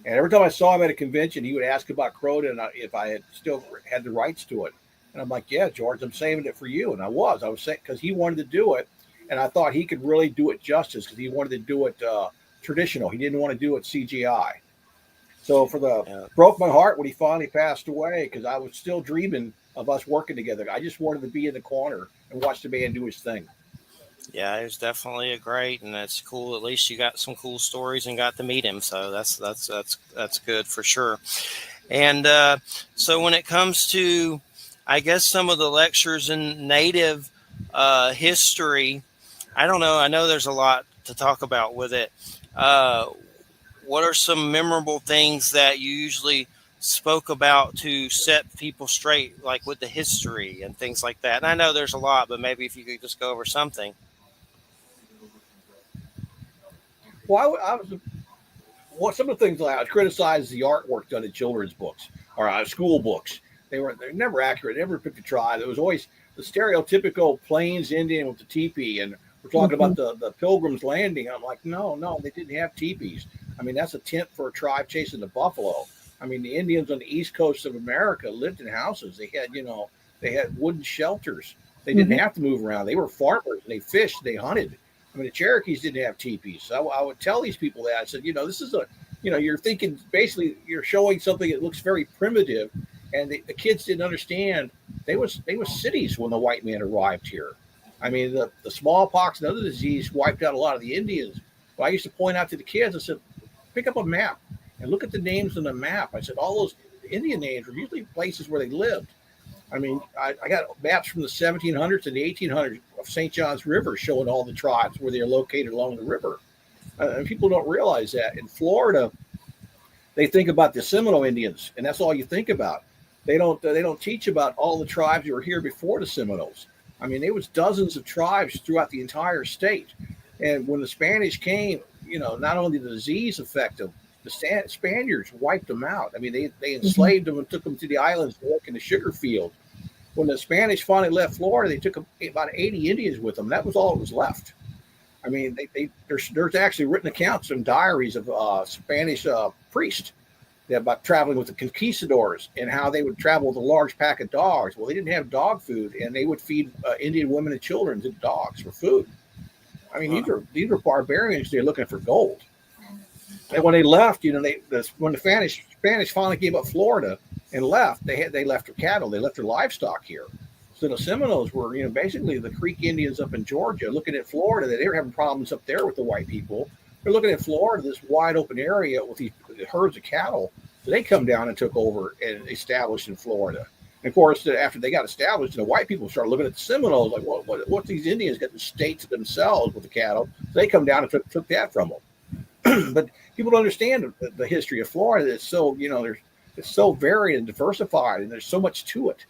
And every time I saw him at a convention, he would ask about Crota and if I had still had the rights to it. And I'm like, yeah, George, I'm saving it for you. And I was saying, because he wanted to do it. And I thought he could really do it justice because he wanted to do it traditional. He didn't want to do it CGI. So broke my heart when he finally passed away because I was still dreaming of us working together. I just wanted to be in the corner and watch the man do his thing. Yeah, it was definitely a great, and that's cool. At least you got some cool stories and got to meet him, so that's good for sure. And so when it comes to, I guess, some of the lectures in Native history, I don't know. I know there's a lot to talk about with it. What are some memorable things that you usually spoke about to set people straight, like with the history and things like that? And I know there's a lot, but maybe if you could just go over something. Well, what some of the things I criticize is the artwork done in children's books or school books. They're never accurate. Never picked a tribe. There was always the stereotypical Plains Indian with the teepee, and we're talking about the Pilgrims landing. I'm like, no, they didn't have teepees. I mean, that's a tent for a tribe chasing the buffalo. I mean, the Indians on the east coast of America lived in houses. They had wooden shelters. They didn't have to move around. They were farmers. They fished. They hunted. I mean, the Cherokees didn't have teepees. So I would tell these people that. I said, this is you're thinking basically you're showing something that looks very primitive, and the kids didn't understand. They was cities when the white man arrived here. I mean, the smallpox and other disease wiped out a lot of the Indians. But I used to point out to the kids, I said, pick up a map and look at the names on the map. I said, all those Indian names were usually places where they lived. I mean, I got maps from the 1700s and the 1800s of St. John's River showing all the tribes where they're located along the river. And people don't realize that. In Florida, they think about the Seminole Indians, and that's all you think about. They don't teach about all the tribes that were here before the Seminoles. I mean, there was dozens of tribes throughout the entire state. And when the Spanish came, not only did the disease affect them, the Spaniards wiped them out. I mean, they enslaved them and took them to the islands to work in the sugar field. When the Spanish finally left Florida, they took about 80 Indians with them. That was all that was left. I mean, there's actually written accounts and diaries of Spanish priests about traveling with the conquistadors and how they would travel with a large pack of dogs. Well, they didn't have dog food, and they would feed Indian women and children to dogs for food. I mean, these are barbarians. They're looking for gold. And when they left, when the Spanish finally gave up Florida and left, they left their cattle, they left their livestock here. So the Seminoles were, basically the Creek Indians up in Georgia, looking at Florida. They were having problems up there with the white people. They're looking at Florida, this wide open area with these herds of cattle. So they come down and took over and established in Florida. And of course, after they got established, the white people started looking at the Seminoles like, what these Indians got the state to themselves with the cattle. So they come down and took that from them. But people don't understand the history of Florida. It's so, it's so varied and diversified, and there's so much to it.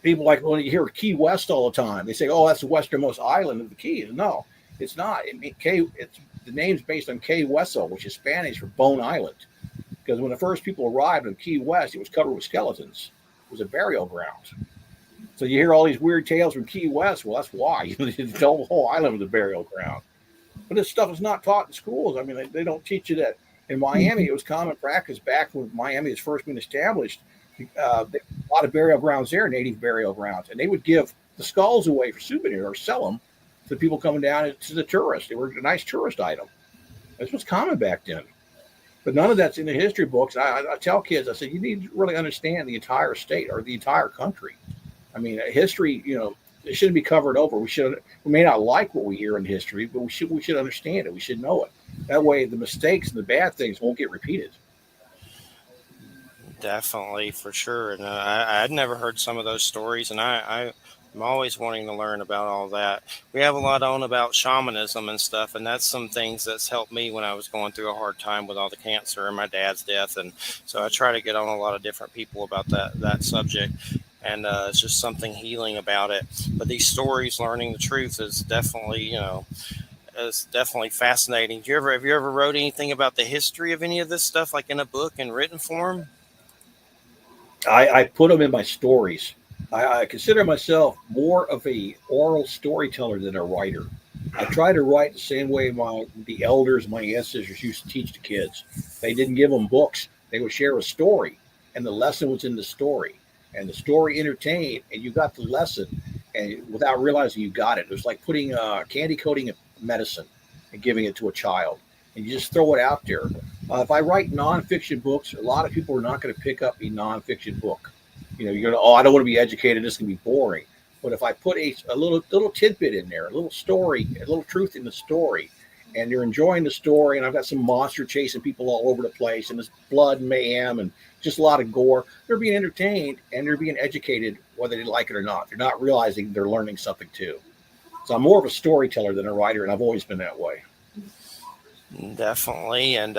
People like when you hear Key West all the time, they say, "Oh, that's the westernmost island of the Keys." No, it's not. It's the name's based on Key Wessel, which is Spanish for Bone Island, because when the first people arrived in Key West, it was covered with skeletons. It was a burial ground. So you hear all these weird tales from Key West. Well, that's why the whole island was a burial ground. But this stuff is not taught in schools. I mean, they don't teach you that. In Miami, it was common practice back when Miami was first being established. A lot of burial grounds there, native burial grounds, and they would give the skulls away for souvenir or sell them to people coming down to the tourists. They were a nice tourist item. This was common back then. But none of that's in the history books. I tell kids, I said, you need to really understand the entire state or the entire country. I mean, history, it shouldn't be covered over. We may not like what we hear in history, but we should understand it. We should know it. That way, the mistakes and the bad things won't get repeated. Definitely, for sure. And I'd never heard some of those stories, and I'm always wanting to learn about all that. We have a lot on about shamanism and stuff, and that's some things that's helped me when I was going through a hard time with all the cancer and my dad's death. And so I try to get on a lot of different people about that subject. And it's just something healing about it. But these stories, learning the truth, is definitely, fascinating. Have you ever wrote anything about the history of any of this stuff, like in a book in written form? I put them in my stories. I consider myself more of a oral storyteller than a writer. I try to write the same way the elders, my ancestors used to teach the kids. They didn't give them books. They would share a story, and the lesson was in the story. And the story entertained, and you got the lesson, and without realizing you got it. It was like putting candy coating a medicine and giving it to a child, and you just throw it out there. If I write nonfiction books, a lot of people are not going to pick up a nonfiction book. You're going to, I don't want to be educated. This is going to be boring. But if I put a little tidbit in there, a little story, a little truth in the story, and you're enjoying the story, and I've got some monster chasing people all over the place, and there's blood and mayhem and just a lot of gore. They're being entertained and they're being educated, whether they like it or not. They're not realizing they're learning something too. So I'm more of a storyteller than a writer, and I've always been that way. Definitely, and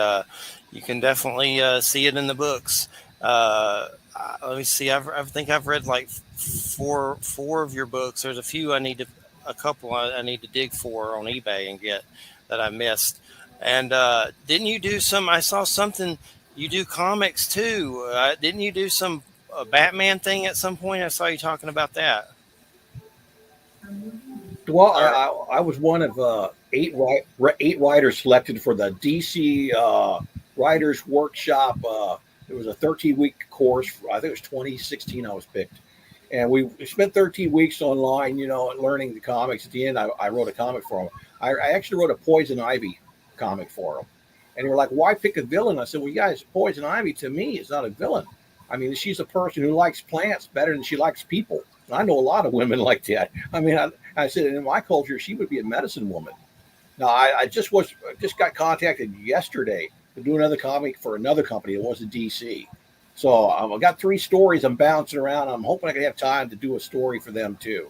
you can definitely see it in the books. Let me see. I think I've read like four of your books. There's a couple I need to dig for on eBay and get that I missed. And didn't you do some? I saw something. You do comics too. Didn't you do some Batman thing at some point? I saw you talking about that. Well, Or I was one of eight writers selected for the DC Writers Workshop. It was a 13-week course. I think it was 2016. I was picked, and we spent 13 weeks online, learning the comics. At the end, I wrote a comic for them. I actually wrote a Poison Ivy comic for them, and they were like, "Why pick a villain?" I said, "Well, guys, Poison Ivy to me is not a villain. I mean, she's a person who likes plants better than she likes people. And I know a lot of women like that. I mean, I said in my culture, she would be a medicine woman. Now, I just got contacted yesterday to do another comic for another company. It wasn't DC. So I got 3 stories I'm bouncing around. I'm hoping I can have time to do a story for them too.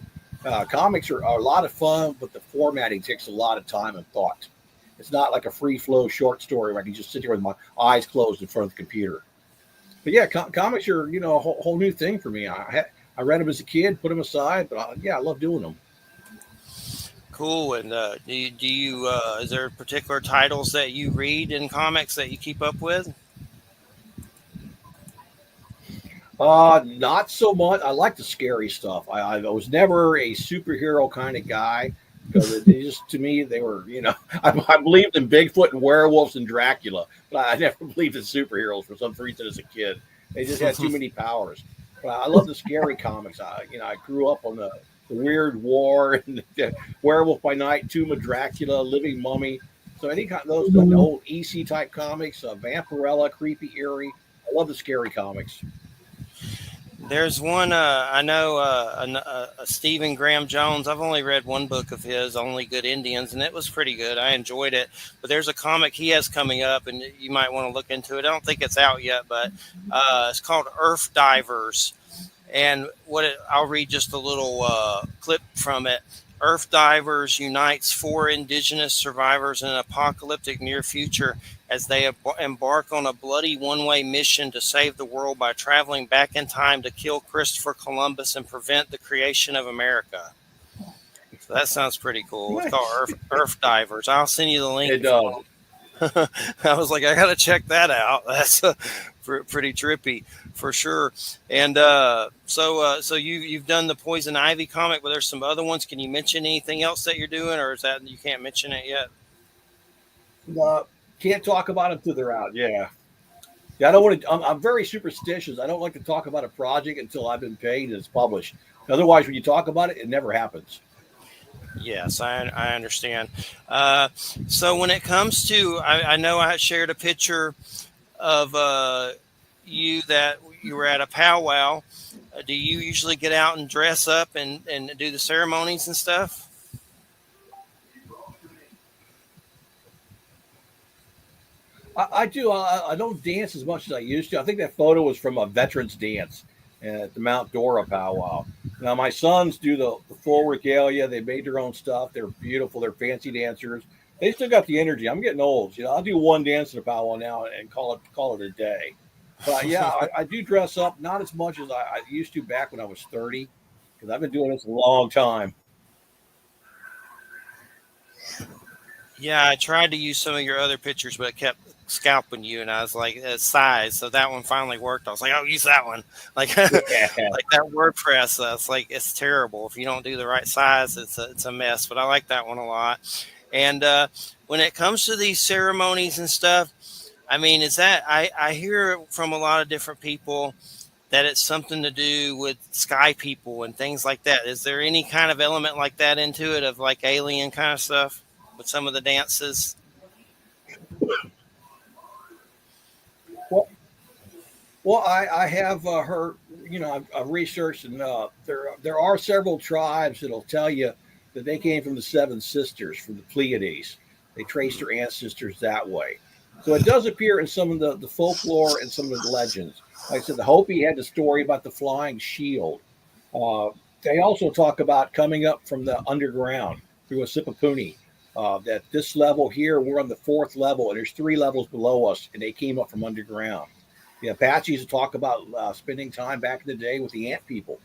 Comics are a lot of fun, but the formatting takes a lot of time and thought. It's not like a free flow short story where I can just sit here with my eyes closed in front of the computer. But yeah, comics are a whole new thing for me. I read them as a kid, put them aside, but I love doing them. cool. And do you is there particular titles that you read in comics that you keep up with? Not so much. I like the scary stuff. I was never a superhero kind of guy because they just to me they were I believed in Bigfoot and werewolves and Dracula, but I never believed in superheroes for some reason as a kid. They just had too many powers. But I love the scary comics. I grew up on the Weird War and the Werewolf by Night, Tomb of Dracula, Living Mummy. So any kind of those like the old EC type comics, Vampirella, Creepy Eerie. I love the scary comics. There's one I know, Stephen Graham Jones. I've only read one book of his, Only Good Indians, and it was pretty good. I enjoyed it. But there's a comic he has coming up, and you might want to look into it. I don't think it's out yet, but it's called Earth Divers. And I'll read just a little clip from it. Earth Divers unites 4 indigenous survivors in an apocalyptic near future as they embark on a bloody one-way mission to save the world by traveling back in time to kill Christopher Columbus and prevent the creation of America. So that sounds pretty cool. It's called Nice. Earth Divers. I'll send you the link. It does. I was like, I got to check that out. That's pretty trippy for sure. And so you've done the Poison Ivy comic, but there's some other ones. Can you mention anything else that you're doing, or is that you can't mention it yet? Can't talk about them till they're out. Yeah. Yeah, I don't want to. I'm very superstitious. I don't like to talk about a project until I've been paid and it's published. Otherwise, when you talk about it, it never happens. Yes, I understand. So when it comes to, I know I shared a picture of you that you were at a powwow. Do you usually get out and dress up and do the ceremonies and stuff? I do. I don't dance as much as I used to. I think that photo was from a veterans dance at the Mount Dora powwow. Now my sons do the full regalia. They made their own stuff. They're beautiful. They're fancy dancers. They still got the energy. I'm getting old. I'll do one dance at a powwow now and call it a day. But yeah, I do dress up, not as much as I used to back when I was 30, because I've been doing this a long time. Yeah, I tried to use some of your other pictures, but it kept scalping you, and I was like, size. So that one finally worked. I was like, I'll use that one. Like, like Yeah. that WordPress. It's like it's terrible if you don't do the right size. It's a mess. But I like that one a lot. And when it comes to these ceremonies and stuff, I mean, is that I hear from a lot of different people that it's something to do with sky people and things like that. Is there any kind of element like that into it of like alien kind of stuff with some of the dances? Well, well, I have heard, I've researched, and there are several tribes that'll tell you that they came from the Seven Sisters, from the Pleiades. They traced their ancestors that way. So it does appear in some of the folklore and some of the legends. Like I said, the Hopi had the story about the flying shield. Uh, they also talk about coming up from the underground through a Sipapuni. That this level here, we're on the 4th level, and there's 3 levels below us, and they came up from underground. The Apaches talk about spending time back in the day with the ant people.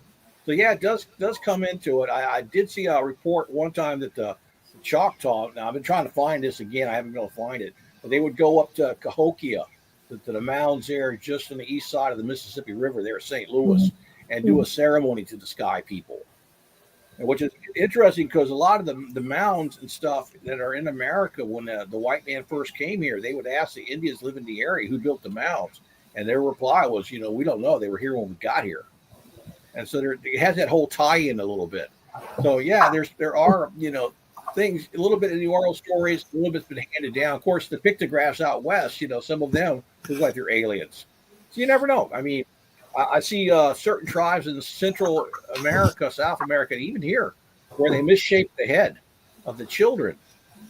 So yeah, it does come into it. I did see a report one time that the Choctaw. Now I've been trying to find this again. I haven't been able to find it. But they would go up to Cahokia, to the mounds there just on the east side of the Mississippi River there at St. Louis, and do a ceremony to the sky people. And which is interesting because a lot of the mounds and stuff that are in America, when the white man first came here, they would ask the Indians living in the area who built the mounds. And their reply was, we don't know. They were here when we got here. And so it has that whole tie-in a little bit. So yeah, there are things a little bit in the oral stories, a little bit's been handed down. Of course, the pictographs out west, some of them look like they're aliens. So you never know. I mean, I see certain tribes in Central America, South America, and even here, where they misshaped the head of the children,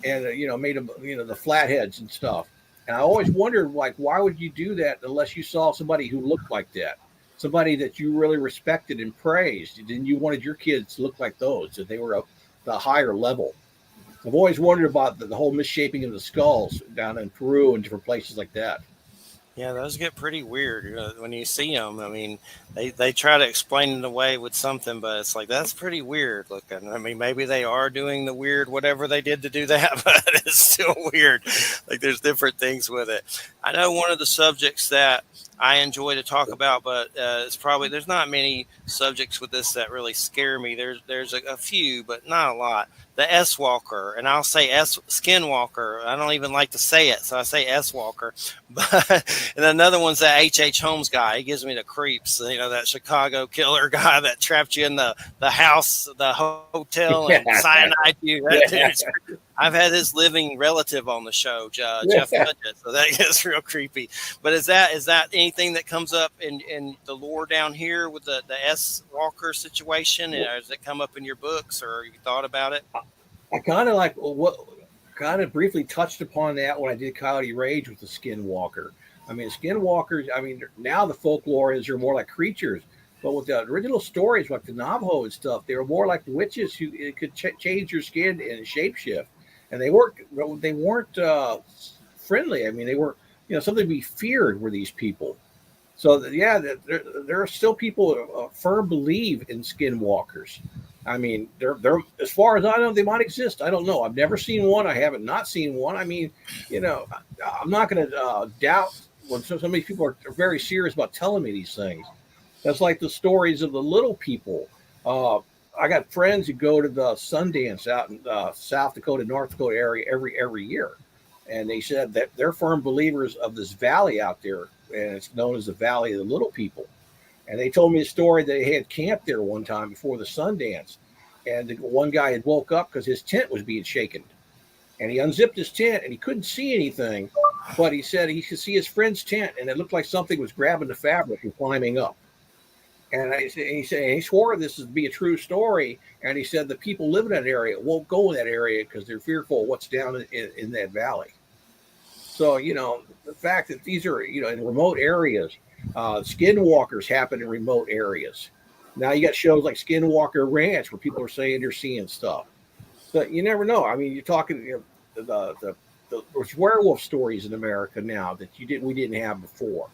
and made them the flatheads and stuff. And I always wondered, like, why would you do that unless you saw somebody who looked like that? Somebody that you really respected and praised, and you wanted your kids to look like those, that they were of the higher level. I've always wondered about the whole misshaping of the skulls down in Peru and different places like that. Yeah, those get pretty weird when you see them. I mean, they try to explain it away with something, but it's like, that's pretty weird looking. I mean, maybe they are doing the weird whatever they did to do that, but it's still weird. Like, there's different things with it. I know one of the subjects that I enjoy to talk about, but there's not many subjects with this that really scare me. There's a few, but not a lot. The S Walker, and I'll say Skinwalker. I don't even like to say it, so I say S Walker. But and another one's that H.H. Holmes guy. He gives me the creeps. That Chicago killer guy that trapped you in the house, the hotel, and cyanide you. I've had his living relative on the show, Jeff Budget, so that gets real creepy. But is that anything that comes up in the lore down here with the S Walker situation? And does it come up in your books, or you thought about it? I kind of briefly touched upon that when I did Coyote Rage with the Skinwalker. I mean, Skinwalkers. I mean, now the folklore is they're more like creatures. But with the original stories, like the Navajo and stuff, they were more like witches who could change your skin and shapeshift. And they weren't friendly. I mean, they were something to be feared were these people. So there are still people who firm believe in skinwalkers. I mean, they're as far as I know, they might exist. I don't know. I've never seen one. I haven't not seen one. I mean, I'm not going to doubt when so many people are very serious about telling me these things. That's like the stories of the little people. I got friends who go to the Sundance out in South Dakota, North Dakota area every year, and they said that they're firm believers of this valley out there, and it's known as the Valley of the Little People. And they told me a story that they had camped there one time before the Sundance, and one guy had woke up because his tent was being shaken, and he unzipped his tent and he couldn't see anything, but he said he could see his friend's tent, and it looked like something was grabbing the fabric and climbing up. And he swore this would be a true story. And he said the people living in that area won't go in that area because they're fearful of what's down in that valley. So, the fact that these are, in remote areas, skinwalkers happen in remote areas. Now you got shows like Skinwalker Ranch where people are saying they're seeing stuff. So you never know. I mean, you're talking there's werewolf stories in America now that we didn't have before.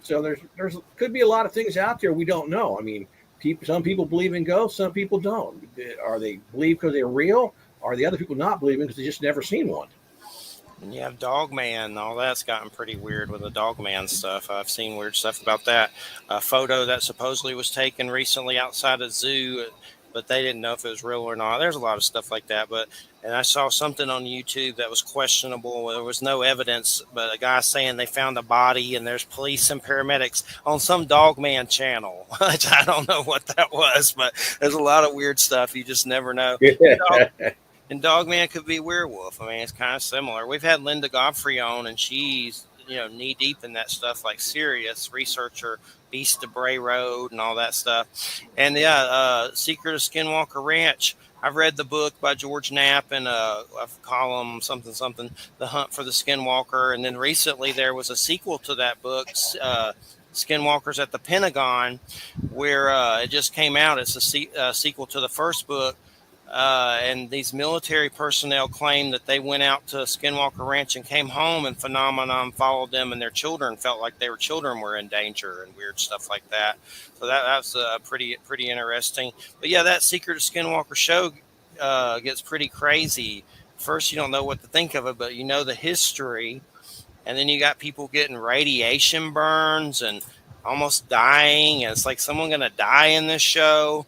So there's could be a lot of things out there we don't know. I mean, some people believe in ghosts, some people don't. Are they believe because they're real? Are the other people not believing because they just never seen one? And you have Dogman, all that's gotten pretty weird with the Dogman stuff. I've seen weird stuff about that. A photo that supposedly was taken recently outside a zoo, but they didn't know if it was real or not. There's a lot of stuff like that. And I saw something on YouTube that was questionable. There was no evidence, but a guy saying they found a body and there's police and paramedics on some Dogman channel, which I don't know what that was, but there's a lot of weird stuff. You just never know. And Dogman could be werewolf. I mean, it's kind of similar. We've had Linda Godfrey on, and she's knee deep in that stuff, like serious researcher, Beast of Bray Road and all that stuff. And Secret of Skinwalker Ranch. I've read the book by George Knapp and a column something, The Hunt for the Skinwalker. And then recently there was a sequel to that book, Skinwalkers at the Pentagon, where it just came out. It's a sequel to the first book. And these military personnel claim that they went out to Skinwalker Ranch and came home, and phenomenon followed them, and their children felt like their children were in danger and weird stuff like that. So that's pretty interesting. But yeah, that Secret of Skinwalker show gets pretty crazy. First, you don't know what to think of it, but you know the history, and then you got people getting radiation burns and almost dying, and it's like someone going to die in this show.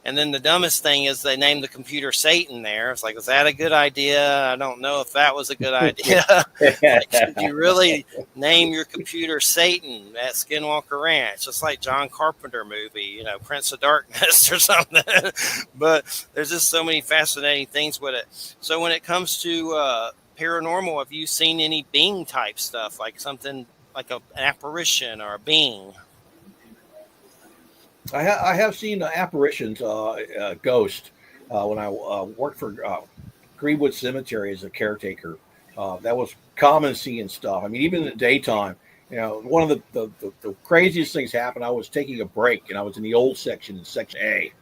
And then the dumbest thing is they named the computer Satan there. It's like, is that a good idea? I don't know if that was a good idea. Like, should you really name your computer Satan at Skinwalker Ranch? Just like John Carpenter movie, Prince of Darkness or something. But there's just so many fascinating things with it. So when it comes to paranormal, have you seen any Bing type stuff, like something like an apparition or a Bing? I have seen apparitions, ghost, when I worked for Greenwood Cemetery as a caretaker. That was common seeing stuff. I mean, even in the daytime, one of the craziest things happened. I was taking a break and I was in the old section, in section A.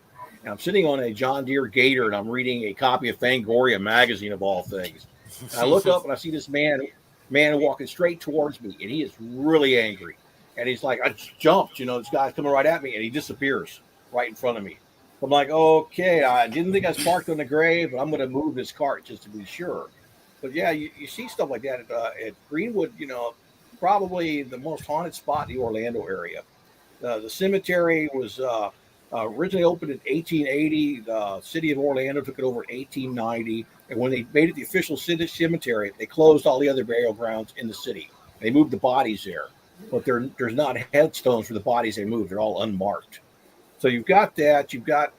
And I'm sitting on a John Deere Gator and I'm reading a copy of Fangoria magazine of all things. And I look up and I see this man walking straight towards me, and he is really angry. And he's like, I just jumped, this guy's coming right at me, and he disappears right in front of me. I'm like, okay, I didn't think I was parked on the grave, but I'm going to move this cart just to be sure. But yeah, you see stuff like that at Greenwood, probably the most haunted spot in the Orlando area. The cemetery was originally opened in 1880. The city of Orlando took it over in 1890. And when they made it the official city cemetery, they closed all the other burial grounds in the city. They moved the bodies there. But there's not headstones for the bodies they moved. They're all unmarked. So you've got that. You've got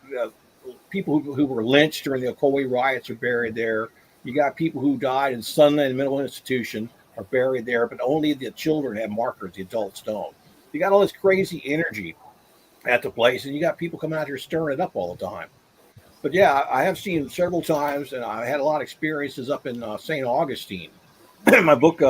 people who were lynched during the Ocoee riots are buried there. You got people who died in Sunland Mental Institution are buried there, but only the children have markers, the adults don't. You got all this crazy energy at the place, and you got people coming out here stirring it up all the time. But yeah, I have seen several times, and I had a lot of experiences up in St. Augustine. My book,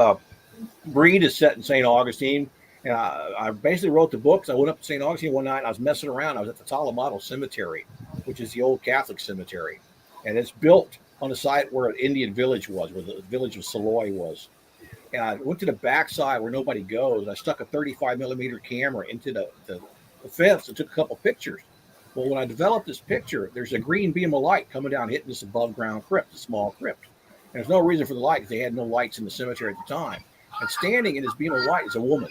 Breed, is set in St. Augustine. And I basically wrote the books. I went up to St. Augustine one night, and I was messing around. I was at the Talamato Cemetery, which is the old Catholic cemetery. And it's built on the site where an Indian village was, where the village of Saloy was. And I went to the backside where nobody goes. I stuck a 35 millimeter camera into the fence and took a couple pictures. Well, when I developed this picture, there's a green beam of light coming down, hitting this above ground crypt, a small crypt. And there's no reason for the light because they had no lights in the cemetery at the time. And standing in this beam of light is a woman.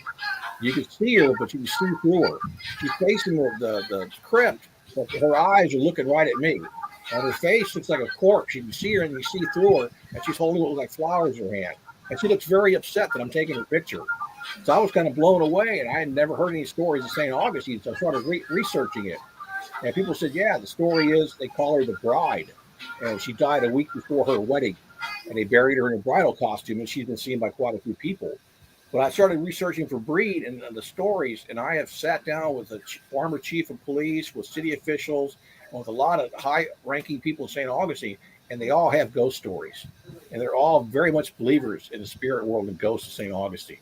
You can see her, but you can see through her. She's facing the crypt, but her eyes are looking right at me. And her face looks like a corpse. You can see her and you see through her, and she's holding what looks like flowers in her hand. And she looks very upset that I'm taking her picture. So I was kind of blown away, and I had never heard any stories of St. Augustine, so I started researching it. And people said, yeah, the story is they call her the bride. And she died a week before her wedding. And they buried her in a bridal costume, and she's been seen by quite a few people. But I started researching for Breed and the stories, and I have sat down with the former chief of police, with city officials, and with a lot of high-ranking people in St. Augustine, and they all have ghost stories. And they're all very much believers in the spirit world and ghosts of St. Augustine.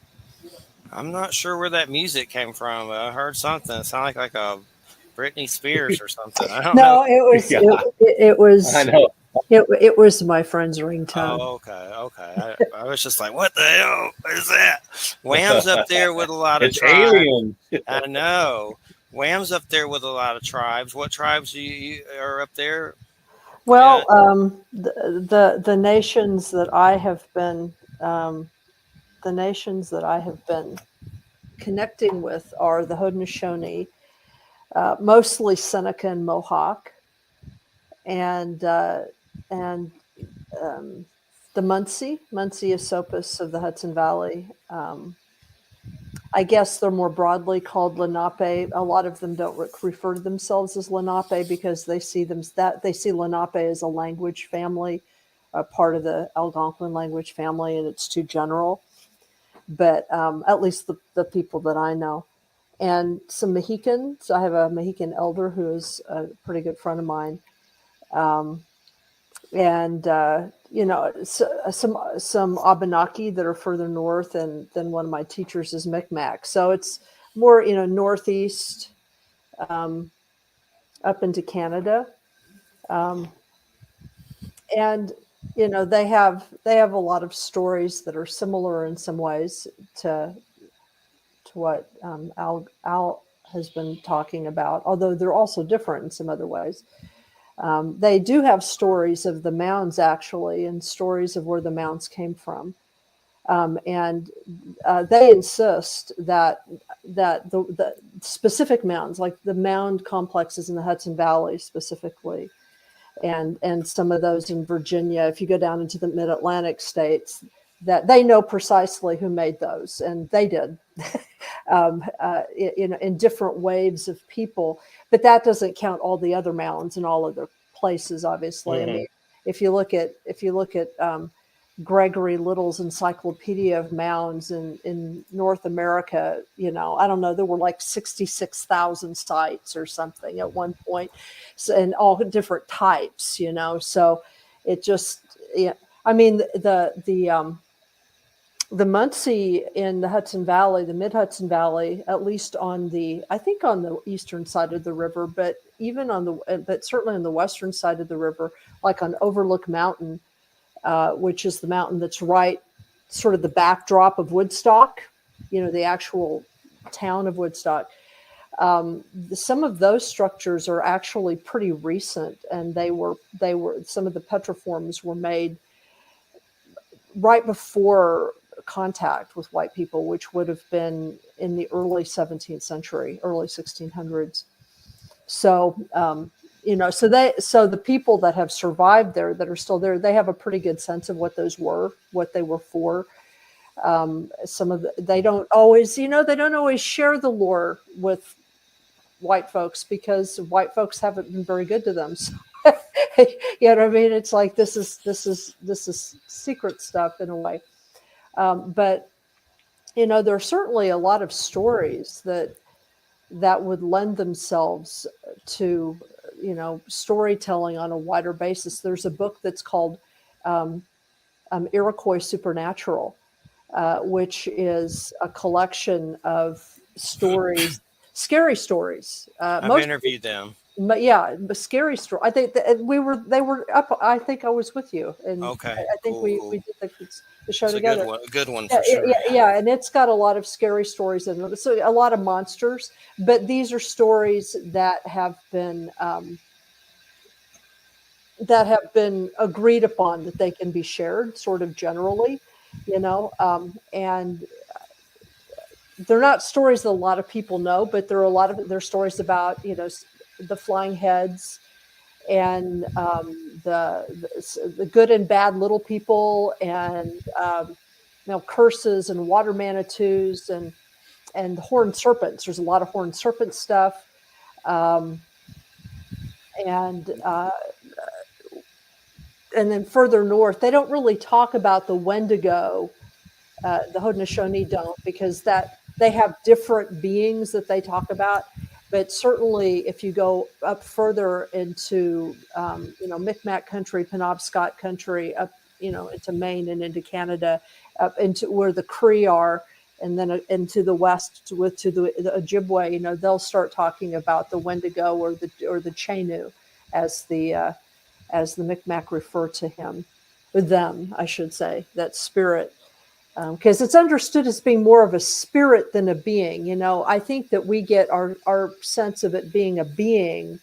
I'm not sure where that music came from. I heard something. It sounded like a Britney Spears or something. I don't know. No, it was Yeah, it I was know. it was my friend's ringtone. Oh, okay. I was just like, what the hell is that? Wham's up there with a lot of It's tribes. aliens. I know. Wham's up there with a lot of tribes. What tribes you are up there? Well, Yeah. the nations that I have been connecting with are the Haudenosaunee, mostly Seneca and Mohawk, and and the Munsee Esopus of the Hudson Valley. I guess they're more broadly called Lenape. A lot of them don't refer to themselves as Lenape because they see Lenape as a language family, a part of the Algonquin language family, and it's too general. But at least the people that I know, and some Mohicans. I have a Mohican elder who is a pretty good friend of mine, and some Abenaki that are further north, and then one of my teachers is Micmac. So it's more northeast, up into Canada, um, and they have a lot of stories that are similar in some ways to what Al has been talking about, although they're also different in some other ways. They do have stories of the mounds, actually, and stories of where the mounds came from. And they insist that the specific mounds, like the mound complexes in the Hudson Valley specifically, and some of those in Virginia, if you go down into the mid-Atlantic states, that they know precisely who made those, and they did, in different waves of people. But that doesn't count all the other mounds in all other places, obviously. I mean, if you look at Gregory Little's Encyclopedia of Mounds in North America, I don't know, there were like 66,000 sites or something at one point, so, and all different types, so it just, yeah. I mean, the Muncie in the Hudson Valley, the mid Hudson Valley, at least I think on the eastern side of the river, but but certainly on the western side of the river, like on Overlook Mountain, which is the mountain that's right, sort of the backdrop of Woodstock, the actual town of Woodstock. Some of those structures are actually pretty recent, and they were some of the petroforms were made right before contact with white people, which would have been in the early 17th century, early 1600s. So, so the people that have survived there, that are still there, they have a pretty good sense of what they were for. They don't always share the lore with white folks, because white folks haven't been very good to them. So, you know what I mean? It's like, this is secret stuff in a way. But, there are certainly a lot of stories that would lend themselves to, storytelling on a wider basis. There's a book that's called Iroquois Supernatural, which is a collection of stories, scary stories. I've interviewed them. But yeah, the scary story. I think that they were up. I think I was with you, and Okay, I think cool, we cool. did the show It's together. a good one for sure. Yeah, and it's got a lot of scary stories in it. So a lot of monsters, but these are stories that have been agreed upon, that they can be shared, sort of generally, and they're not stories that a lot of people know, but they're stories about, the flying heads, and the good and bad little people, and curses, and water manitous, and horned serpents. There's a lot of horned serpent stuff, and then further north, they don't really talk about the Wendigo. The Haudenosaunee don't, because they have different beings that they talk about. But certainly, if you go up further into, Micmac country, Penobscot country, up, into Maine and into Canada, up into where the Cree are, and then into the west to the Ojibwe, they'll start talking about the Wendigo or the Chenu, as the Micmac refer to them, I should say, that spirit. Because it's understood as being more of a spirit than a being. I think that we get our sense of it being a being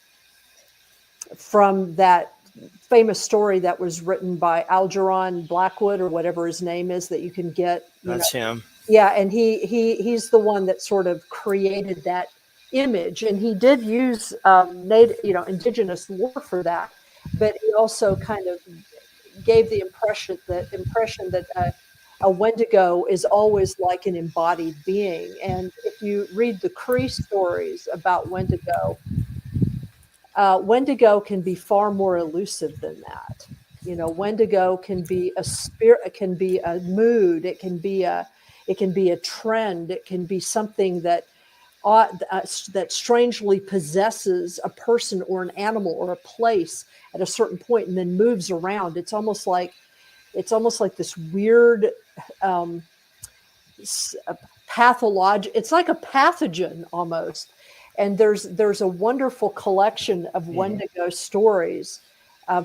from that famous story that was written by Algernon Blackwood, or whatever his name is, that you can get. That's him. Yeah, and he's the one that sort of created that image, and he did use indigenous lore for that, but he also kind of gave the impression that a Wendigo is always like an embodied being. And if you read the Cree stories about Wendigo, Wendigo can be far more elusive than that. Wendigo can be a spirit, it can be a mood, it can be a trend, it can be something that strangely possesses a person or an animal or a place at a certain point, and then moves around. It's almost like this weird pathologic. It's like a pathogen almost. And there's a wonderful collection of Wendigo stories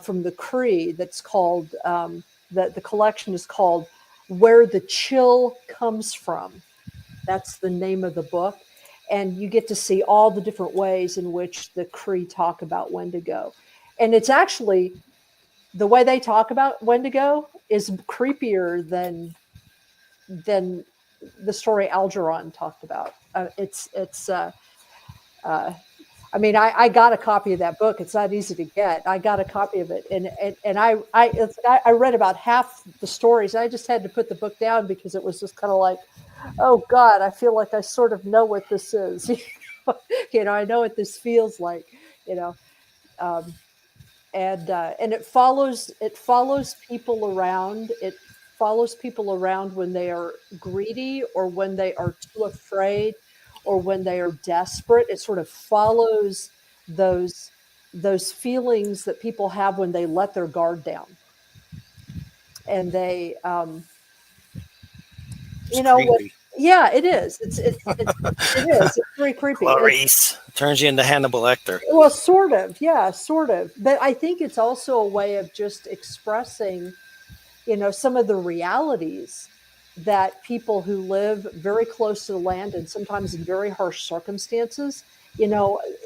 from the Cree that's called the collection is called "Where the Chill Comes From." That's the name of the book, and you get to see all the different ways in which the Cree talk about Wendigo. And it's actually, the way they talk about Wendigo is creepier than the story Algernon talked about. I mean, I got a copy of that book. It's not easy to get. I got a copy of it, and I read about half the stories. I just had to put the book down because it was just kind of like, oh God, I feel like I sort of know what this is. I know what this feels like. You know, um, and it follows people around. It follows people around when they are greedy or when they are too afraid or when they are desperate. It sort of follows those those feelings that people have when they let their guard down, and they It's what. creepy. Yeah, it is. It's very creepy. Clarice turns you into Hannibal Lecter. Well, sort of, yeah, sort of. But I think it's also a way of just expressing, some of the realities that people who live very close to the land and sometimes in very harsh circumstances,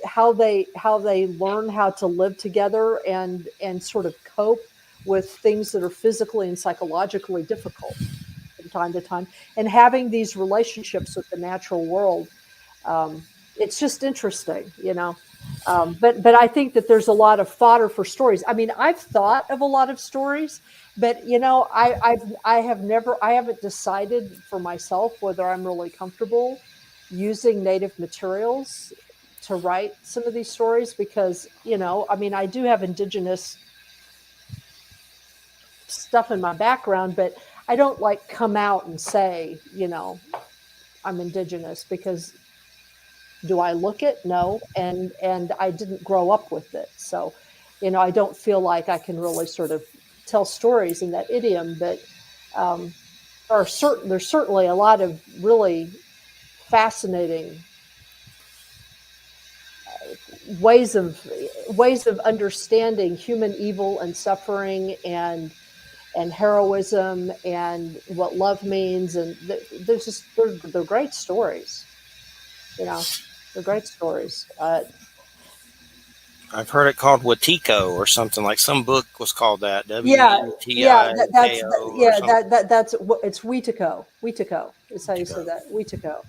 how they learn how to live together and sort of cope with things that are physically and psychologically difficult from time to time, and having these relationships with the natural world. It's just interesting. But I think that there's a lot of fodder for stories. I mean, I've thought of a lot of stories, but I haven't decided for myself whether I'm really comfortable using native materials to write some of these stories, because I mean, I do have indigenous stuff in my background, but I don't like come out and say I'm indigenous, because do I look it? No. And I didn't grow up with it. So, I don't feel like I can really sort of tell stories in that idiom, but um, there's certainly a lot of really fascinating ways of ways of understanding human evil and suffering and heroism and what love means. And they're great stories. They're great stories. I've heard it called Watiko or something, like some book was called that, Yeah, yeah, Wetiko or something. that's it's Wetiko. Wetiko is how you say Watiko. that. Wetiko.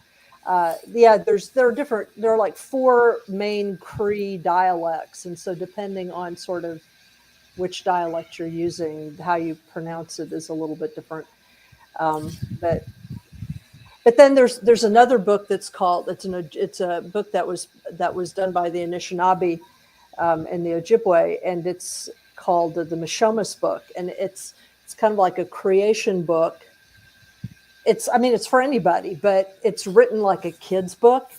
Yeah, there are like four main Cree dialects, and so depending on sort of which dialect you're using, how you pronounce it is a little bit different. But then there's another book that's called it's a book that was done by the Anishinaabe and the Ojibwe, and it's called the Mishomis book, and it's kind of like a creation book. I mean, it's for anybody, but it's written like a kid's book,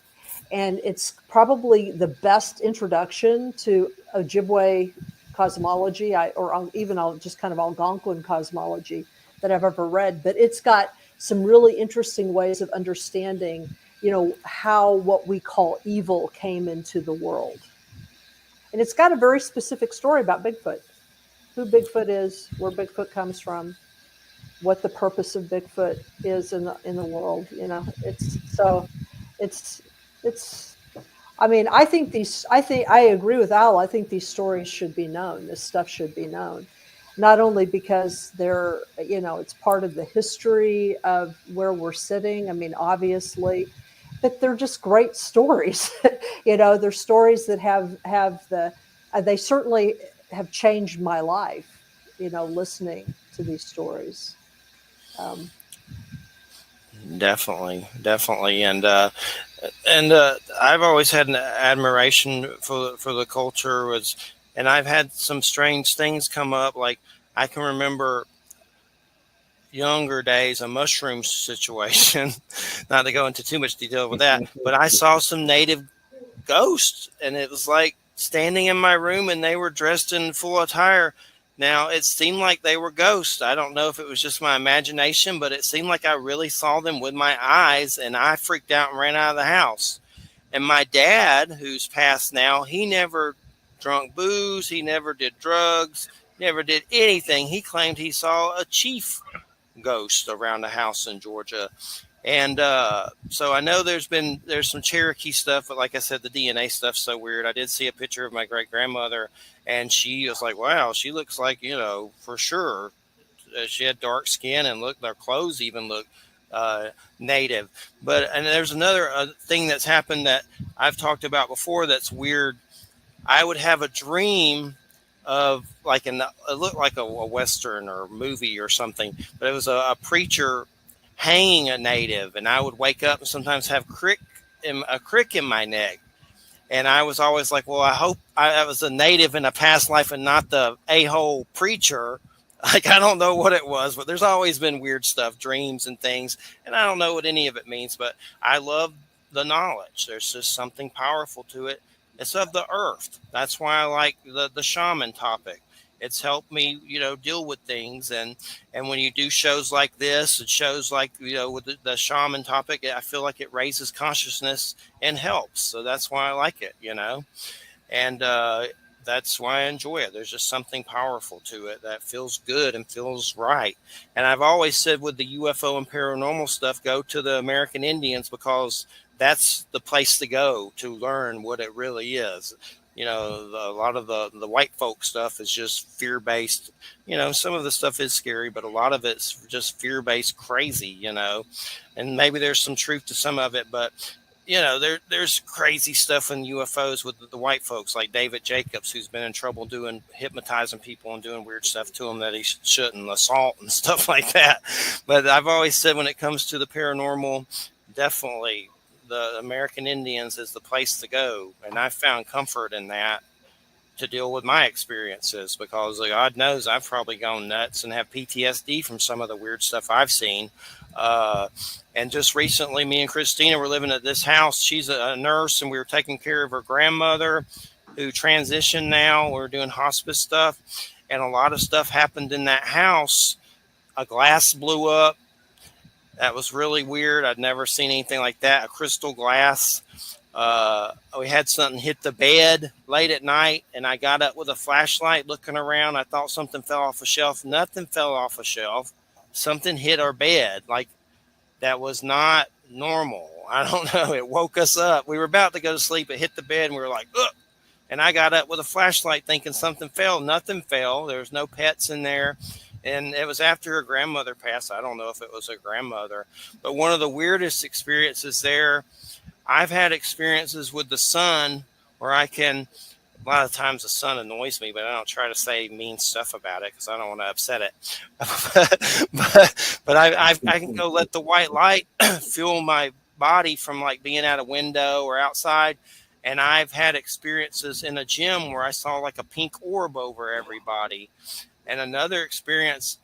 and it's probably the best introduction to Ojibwe cosmology, even just kind of Algonquin cosmology that I've ever read. But it's got some really interesting ways of understanding, how what we call evil came into the world. And it's got a very specific story about Bigfoot, who Bigfoot is, where Bigfoot comes from, what the purpose of Bigfoot is in the world. It's it's. I mean, I agree with Al. I think these stories should be known. This stuff should be known, not only because it's part of the history of where we're sitting. I mean, obviously, but they're just great stories. They're stories that they certainly have changed my life. Listening to these stories. Definitely, and I've always had an admiration for the culture, and I've had some strange things come up. Like, I can remember younger days, a mushroom situation. Not to go into too much detail with that, but I saw some native ghosts, and it was like standing in my room, and they were dressed in full attire. Now, it seemed like they were ghosts. I don't know if it was just my imagination, but it seemed like I really saw them with my eyes, and I freaked out and ran out of the house. And my dad, who's passed now, he never drunk booze. He never did drugs, never did anything. He claimed he saw a chief ghost around the house in Georgia. And so I know there's some Cherokee stuff, but like I said, the DNA stuff's so weird. I did see a picture of my great grandmother, and she was like, "Wow, she looks like, for sure." She had dark skin, and look, their clothes even look uh, native. But and there's another thing that's happened that I've talked about before that's weird. I would have a dream of like it looked like a western or movie or something, but it was a preacher hanging a native, and I would wake up and sometimes have a crick in my neck. And I was always like, well, I hope I was a native in a past life and not the a-hole preacher. Like, I don't know what it was, but there's always been weird stuff, dreams and things. And I don't know what any of it means, but I love the knowledge. There's just something powerful to it. It's of the earth. That's why I like the shaman topic. It's helped me, deal with things. And when you do shows like this, and shows like, with the shaman topic, I feel like it raises consciousness and helps. So that's why I like it. And that's why I enjoy it. There's just something powerful to it that feels good and feels right. And I've always said with the UFO and paranormal stuff, go to the American Indians, because that's the place to go to learn what it really is. A lot of the white folk stuff is just fear based. Some of the stuff is scary, but a lot of it's just fear based crazy. And maybe there's some truth to some of it, but there's crazy stuff in UFOs with the white folks, like David Jacobs, who's been in trouble doing hypnotizing people and doing weird stuff to them that he shouldn't, assault and stuff like that. But I've always said, when it comes to the paranormal, definitely the American Indians is the place to go, and I found comfort in that to deal with my experiences, because God knows I've probably gone nuts and have PTSD from some of the weird stuff I've seen. And just recently, me and Christina were living at this house. She's a nurse, and we were taking care of her grandmother who transitioned now. We're doing hospice stuff, and a lot of stuff happened in that house. A glass blew up. That was really weird. I'd never seen anything like that. A crystal glass. We had something hit the bed late at night, and I got up with a flashlight looking around. I thought something fell off a shelf. Nothing fell off a shelf. Something hit our bed. Like, that was not normal. I don't know. It woke us up. We were about to go to sleep. It hit the bed, and we were like, ugh. And I got up with a flashlight thinking something fell. Nothing fell. There was no pets in there. And it was after her grandmother passed. I don't know if it was her grandmother. But one of the weirdest experiences there, I've had experiences with the sun where a lot of times the sun annoys me, but I don't try to say mean stuff about it because I don't want to upset it. but I can go let the white light fuel my body from like being at a window or outside. And I've had experiences in a gym where I saw like a pink orb over everybody. And another experience,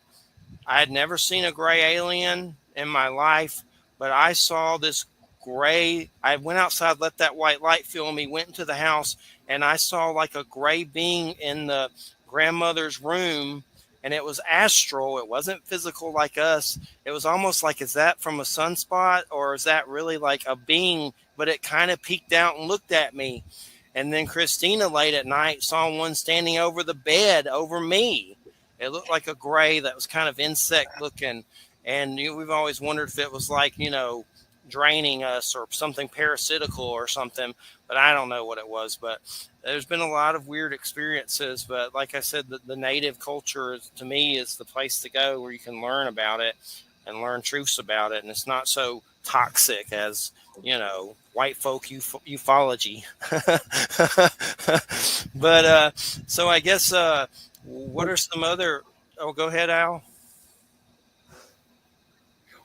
I had never seen a gray alien in my life, but I saw this gray. I went outside, let that white light fuel me, went into the house, and I saw like a gray being in the grandmother's room, and it was astral. It wasn't physical like us. It was almost like, is that from a sunspot, or is that really like a being? But it kind of peeked out and looked at me. And then Christina late at night saw one standing over the bed over me. It looked like a gray that was kind of insect looking. And we've always wondered if it was like, draining us or something parasitical or something, but I don't know what it was. But there's been a lot of weird experiences. But like I said, the native culture to me is the place to go where you can learn about it and learn truths about it. And it's not so toxic as, white folk ufology. But so I guess what are some other? Oh, go ahead, Al.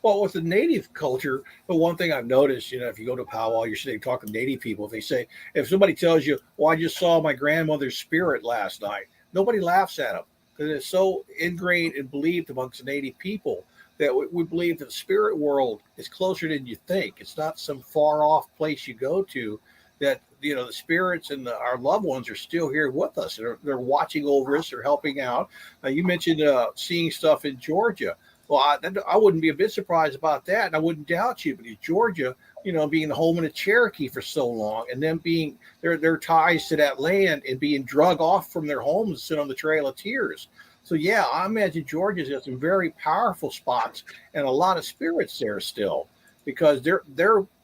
Well, with the native culture, the one thing I've noticed, if you go to powwow, you're sitting talking to native people. If somebody tells you, "Well, I just saw my grandmother's spirit last night," nobody laughs at them, because it's so ingrained and believed amongst the native people that we believe that the spirit world is closer than you think. It's not some far off place you go to. That the spirits and our loved ones are still here with us. They're watching over us. They're helping out. You mentioned seeing stuff in Georgia. Well, I wouldn't be a bit surprised about that, and I wouldn't doubt you. But Georgia, being the home of the Cherokee for so long, and them being their ties to that land and being drug off from their homes and sit on the Trail of Tears. So yeah, I imagine Georgia's got some very powerful spots and a lot of spirits there still. because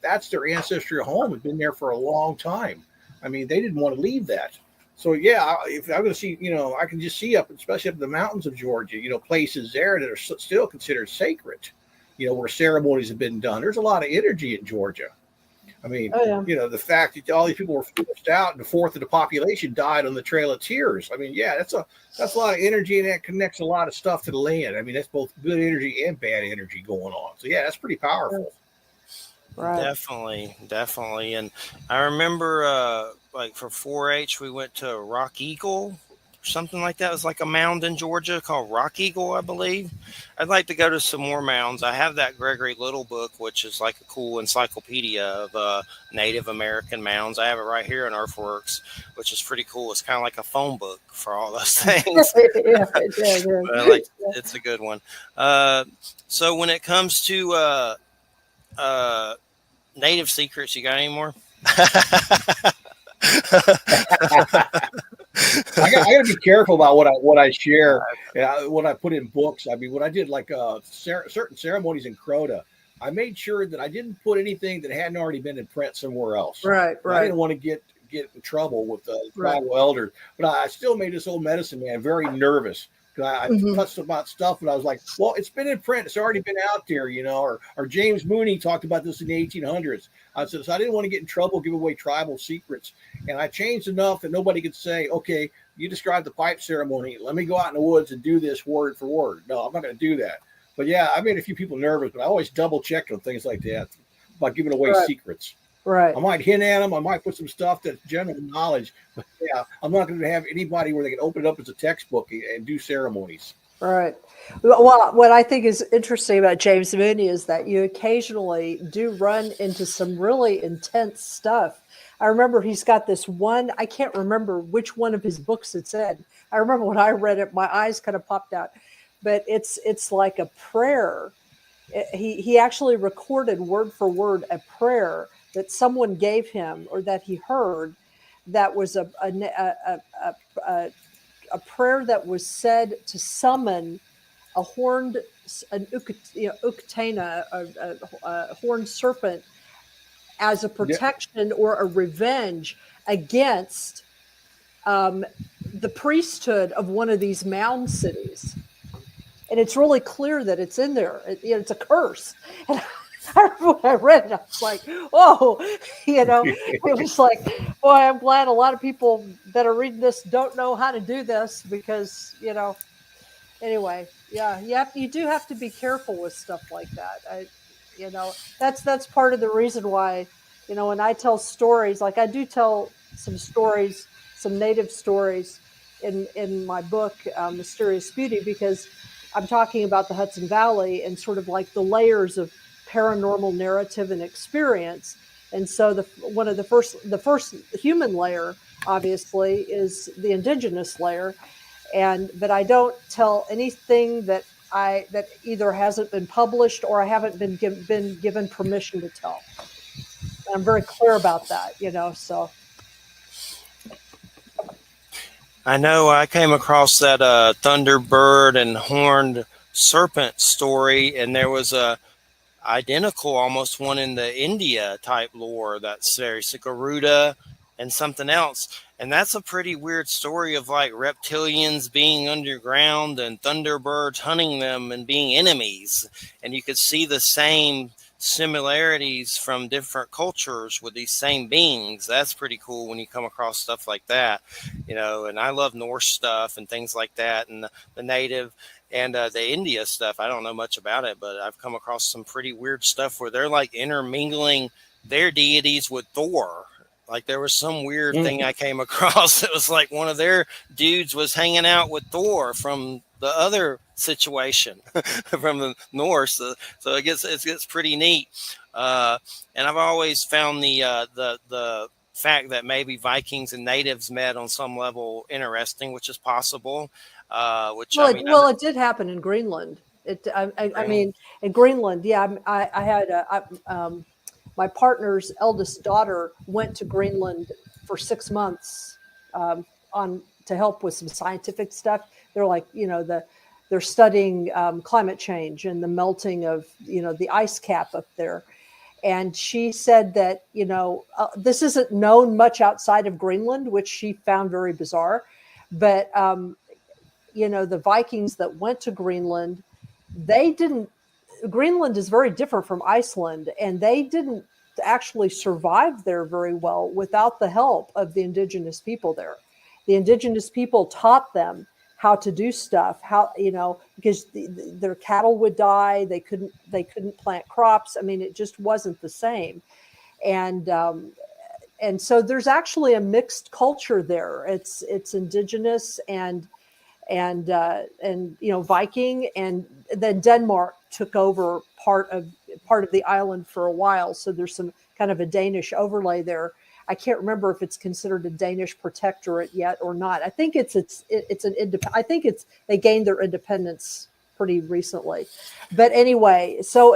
that's their ancestral home. It's been there for a long time. I mean, they didn't want to leave that. So yeah, if I'm going to see, I can just see up, especially up in the mountains of Georgia, places there that are still considered sacred, where ceremonies have been done. There's a lot of energy in Georgia. I mean, Oh yeah. the fact that all these people were forced out and a fourth of the population died on the Trail of Tears. I mean, yeah, that's a lot of energy, and that connects a lot of stuff to the land. I mean, that's both good energy and bad energy going on. So yeah, that's pretty powerful. Right. Definitely. And I remember, like for 4-H, we went to Rock Eagle, something like that. It was like a mound in Georgia called Rock Eagle, I believe. I'd like to go to some more mounds. I have that Gregory Little book, which is like a cool encyclopedia of Native American mounds. I have it right here in Earthworks, which is pretty cool. It's kind of like a phone book for all those things. Yeah, But it's a good one. So when it comes to Native secrets, you got any more? I got to be careful about what I share, what I put in books. I mean, when I did like certain ceremonies in Crota, I made sure that I didn't put anything that hadn't already been in print somewhere else. Right. I didn't want to get in trouble with the tribal elders, but I still made this old medicine man very nervous. I touched about stuff, and I was like, well, it's been in print. It's already been out there, or James Mooney talked about this in the 1800s. I said, so I didn't want to get in trouble, give away tribal secrets. And I changed enough that nobody could say, okay, you described the pipe ceremony. Let me go out in the woods and do this word for word. No, I'm not going to do that. But yeah, I made a few people nervous, but I always double checked on things like that about giving away secrets. Right. I might hint at them. I might put some stuff that's general knowledge. But yeah, I'm not going to have anybody where they can open it up as a textbook and do ceremonies. Right. Well, what I think is interesting about James Mooney is that you occasionally do run into some really intense stuff. I remember he's got this one, I can't remember which one of his books it's in. I remember when I read it, my eyes kind of popped out. But it's like a prayer. He actually recorded word for word a prayer that someone gave him or that he heard, that was a prayer that was said to summon a horned, uktana, a horned serpent, as a protection or a revenge against the priesthood of one of these mound cities. And it's really clear that it's in there. It's a curse. And I remember when I read it, I was like, "Oh," it was like, "Boy, I'm glad a lot of people that are reading this don't know how to do this," because Anyway, yeah, you do have to be careful with stuff like that. That's part of the reason why, when I tell stories, like I do tell some stories, some Native stories, in my book, Mysterious Beauty, because I'm talking about the Hudson Valley and sort of like the layers of paranormal narrative and experience. And so the first human layer, obviously, is the indigenous layer. But I don't tell anything that either hasn't been published or I haven't been given permission to tell. And I'm very clear about that, so. I know I came across that Thunderbird and Horned Serpent story, and there was a identical almost one in the India type lore that's very Garuda and something else. And that's a pretty weird story of like reptilians being underground and thunderbirds hunting them and being enemies. And you could see the same similarities from different cultures with these same beings. That's pretty cool when you come across stuff like that, and I love Norse stuff and things like that, and the native and the India stuff. I don't know much about it, but I've come across some pretty weird stuff where they're like intermingling their deities with Thor. Like there was some weird thing I came across. It was like one of their dudes was hanging out with Thor from the other situation from the Norse. So it gets pretty neat. And I've always found the fact that maybe Vikings and natives met on some level interesting, which is possible. It did happen in Greenland. I mean, in Greenland, yeah. I had my partner's eldest daughter went to Greenland for 6 months to help with some scientific stuff. They're like, they're studying climate change and the melting of, the ice cap up there. And she said that, this isn't known much outside of Greenland, which she found very bizarre. But, the Vikings that went to Greenland, they didn't, Greenland is very different from Iceland, and they didn't actually survive there very well without the help of the indigenous people there. The indigenous people taught them how to do stuff, because their cattle would die. They couldn't plant crops. I mean, it just wasn't the same. And so there's actually a mixed culture there. It's indigenous and Viking, and then Denmark took over part of the island for a while. So there's some kind of a Danish overlay there. I can't remember if it's considered a Danish protectorate yet or not. I think they gained their independence pretty recently. But anyway, so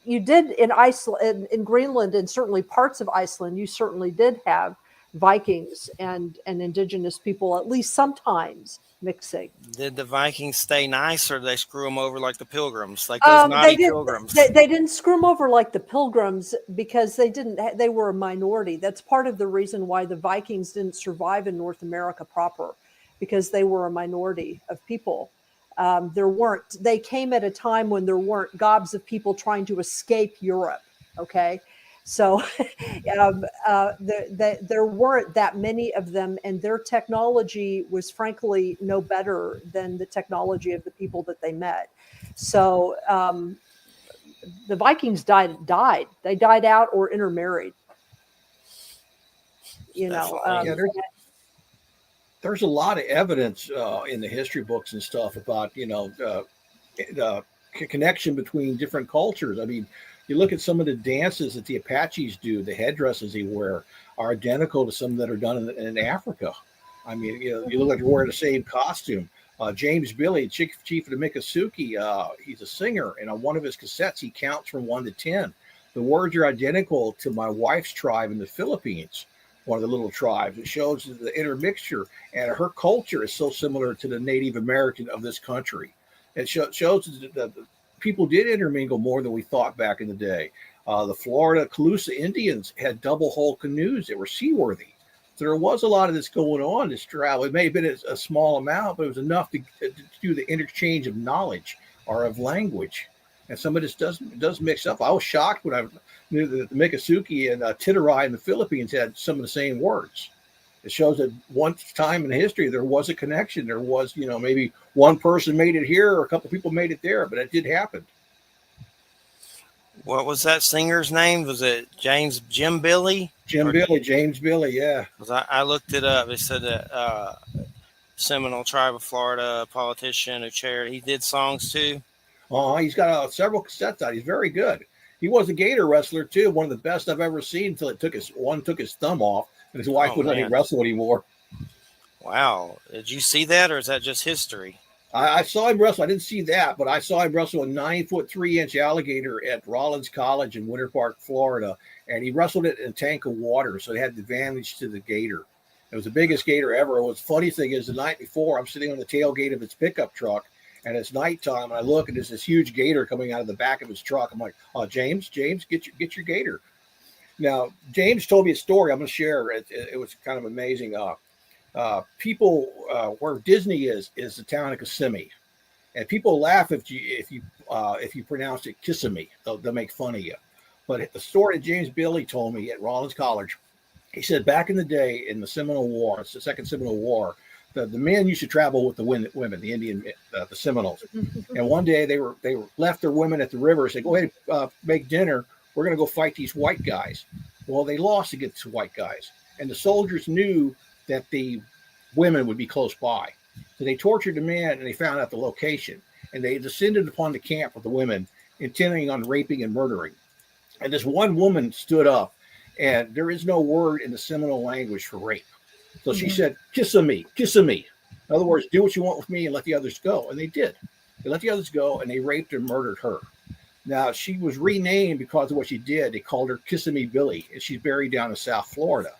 you did in Iceland, in Greenland, and certainly parts of Iceland, you certainly did have Vikings and indigenous people, at least sometimes, mixing. Did the Vikings stay nice, or did they screw them over like the Pilgrims, like those naughty Pilgrims? They didn't screw them over like the Pilgrims because they were a minority. That's part of the reason why the Vikings didn't survive in North America proper, because they were a minority of people. They came at a time when there weren't gobs of people trying to escape Europe. Okay. So there weren't that many of them, and their technology was frankly no better than the technology of the people that they met. So the Vikings died. They died out or intermarried. There's a lot of evidence in the history books and stuff about the connection between different cultures. I mean, you look at some of the dances that the Apaches do, the headdresses they wear are identical to some that are done in Africa. I mean, you look like you're wearing the same costume. James Billy, chief of the Miccosukee, he's a singer, and on one of his cassettes, he counts from 1 to 10. The words are identical to my wife's tribe in the Philippines, one of the little tribes. It shows the intermixture, and her culture is so similar to the Native American of this country. It shows that people did intermingle more than we thought back in the day. The Florida Calusa Indians had double hull canoes that were seaworthy. So there was a lot of this going on, this travel. It may have been a small amount, but it was enough to do the interchange of knowledge or of language. And some of this does mix up. I was shocked when I knew that the Miccosukee and Titirai in the Philippines had some of the same words. It shows that one time in history there was a connection. There was, maybe one person made it here or a couple people made it there, but it did happen. What was that singer's name? Was it Jim Billy? James Billy, yeah. I looked it up. It said that Seminole Tribe of Florida politician who chaired. He did songs too. He's got several cassettes out. He's very good. He was a gator wrestler too, one of the best I've ever seen until took his thumb off. And his wife wouldn't let him wrestle anymore. Wow. Did you see that, or is that just history? I saw him wrestle. I didn't see that, but I saw him wrestle a 9-foot 3-inch alligator at Rollins College in Winter Park, Florida. And he wrestled it in a tank of water, so it had the advantage to the gator. It was the biggest gator ever. What's the funny thing is the night before, I'm sitting on the tailgate of its pickup truck, and it's nighttime, and I look, and there's this huge gator coming out of the back of his truck. I'm like, James, get your gator. Now, James told me a story I'm going to share. It was kind of amazing. People where Disney is the town of Kissimmee, and people laugh if you pronounce it Kissimmee. They'll make fun of you. But the story that James Billy told me at Rollins College, he said back in the day in the Seminole War, it's the Second Seminole War, the men used to travel with the women, the Indian, the Seminoles. And one day they left their women at the river, said, "Go ahead, make dinner. We're going to go fight these white guys." Well, they lost against the white guys, and the soldiers knew that the women would be close by. So they tortured the men, and they found out the location, and they descended upon the camp with the women, intending on raping and murdering. And this one woman stood up, and there is no word in the Seminole language for rape. So she said, Kissimmee. In other words, do what you want with me and let the others go. And they did. They let the others go, and they raped and murdered her. Now, she was renamed because of what she did. They called her Kissimmee Billy, and she's buried down in South Florida.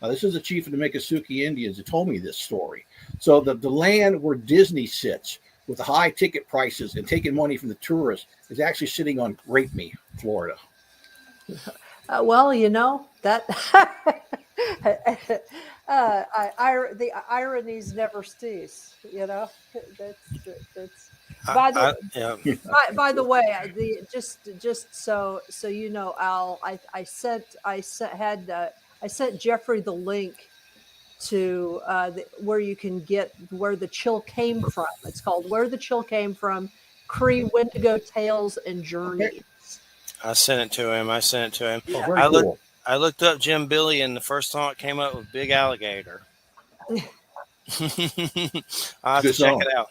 This is the chief of the Miccosukee Indians that told me this story. So the land where Disney sits with the high ticket prices and taking money from the tourists is actually sitting on Rape Me, Florida. Well, that the ironies never cease. That's by the Yeah. by the way, the just so Al, I sent Jeffrey the link to where you can get where the chill came from. It's called Where the Chill Came From: Cree Wendigo Tales and Okay. Journeys. I sent it to him. Oh, very I looked. cool. I looked up Jim Billy, and the first song that came up was Big Alligator. I'll It's a have to good check song. it out.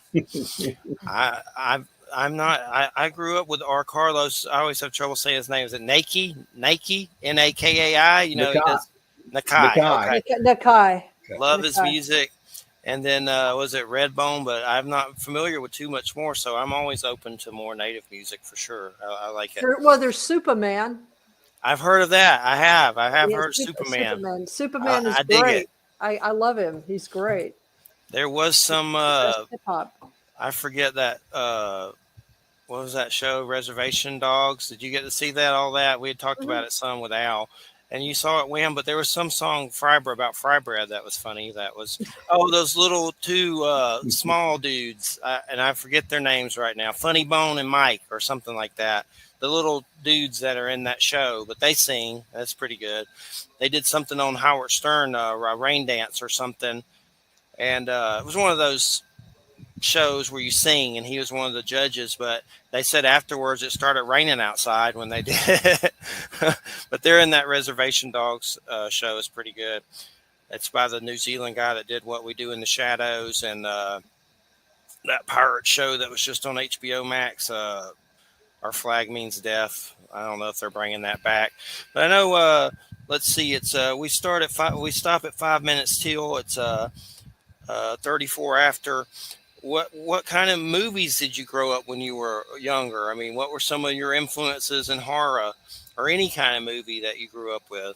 I, I, I'm not. I grew up with R. Carlos. I always have trouble saying his name. Is it Nike? Nike? Nakai? He Nakai. does Nakai. Nakai. Okay. Nakai. Love his Nakai. music. And then was it Redbone? But I'm not familiar with too much more, so I'm always open to more native music for sure. I like it. Well, there's Superman. I've heard of that. I have Yeah, heard Superman. Superman is I dig it. great. I love him. He's great. There was some Best hip hop. I forget that what was that show, Reservation Dogs? Did you get to see that? All that we had talked about it some with Al, and you saw it when. But there was some song about fry bread that was funny. That was those little two small dudes, and I forget their names right now. Funny Bone and Mike or something like that. The little dudes that are in that show, but they sing. That's pretty good. They did something on Howard Stern, Rain Dance or something, and it was one of those shows where you sing, and he was one of the judges. But they said afterwards it started raining outside when they did it. But they're in that Reservation Dogs show. Is pretty good. It's by the New Zealand guy that did What We Do in the Shadows and that pirate show that was just on HBO Max. Our Flag Means Death. I don't know if they're bringing that back, but I know. Let's see. It's we start at 5. We stop at 5 minutes till. It's 34 after. What kind of movies did you grow up when you were younger? I mean, what were some of your influences in horror or any kind of movie that you grew up with?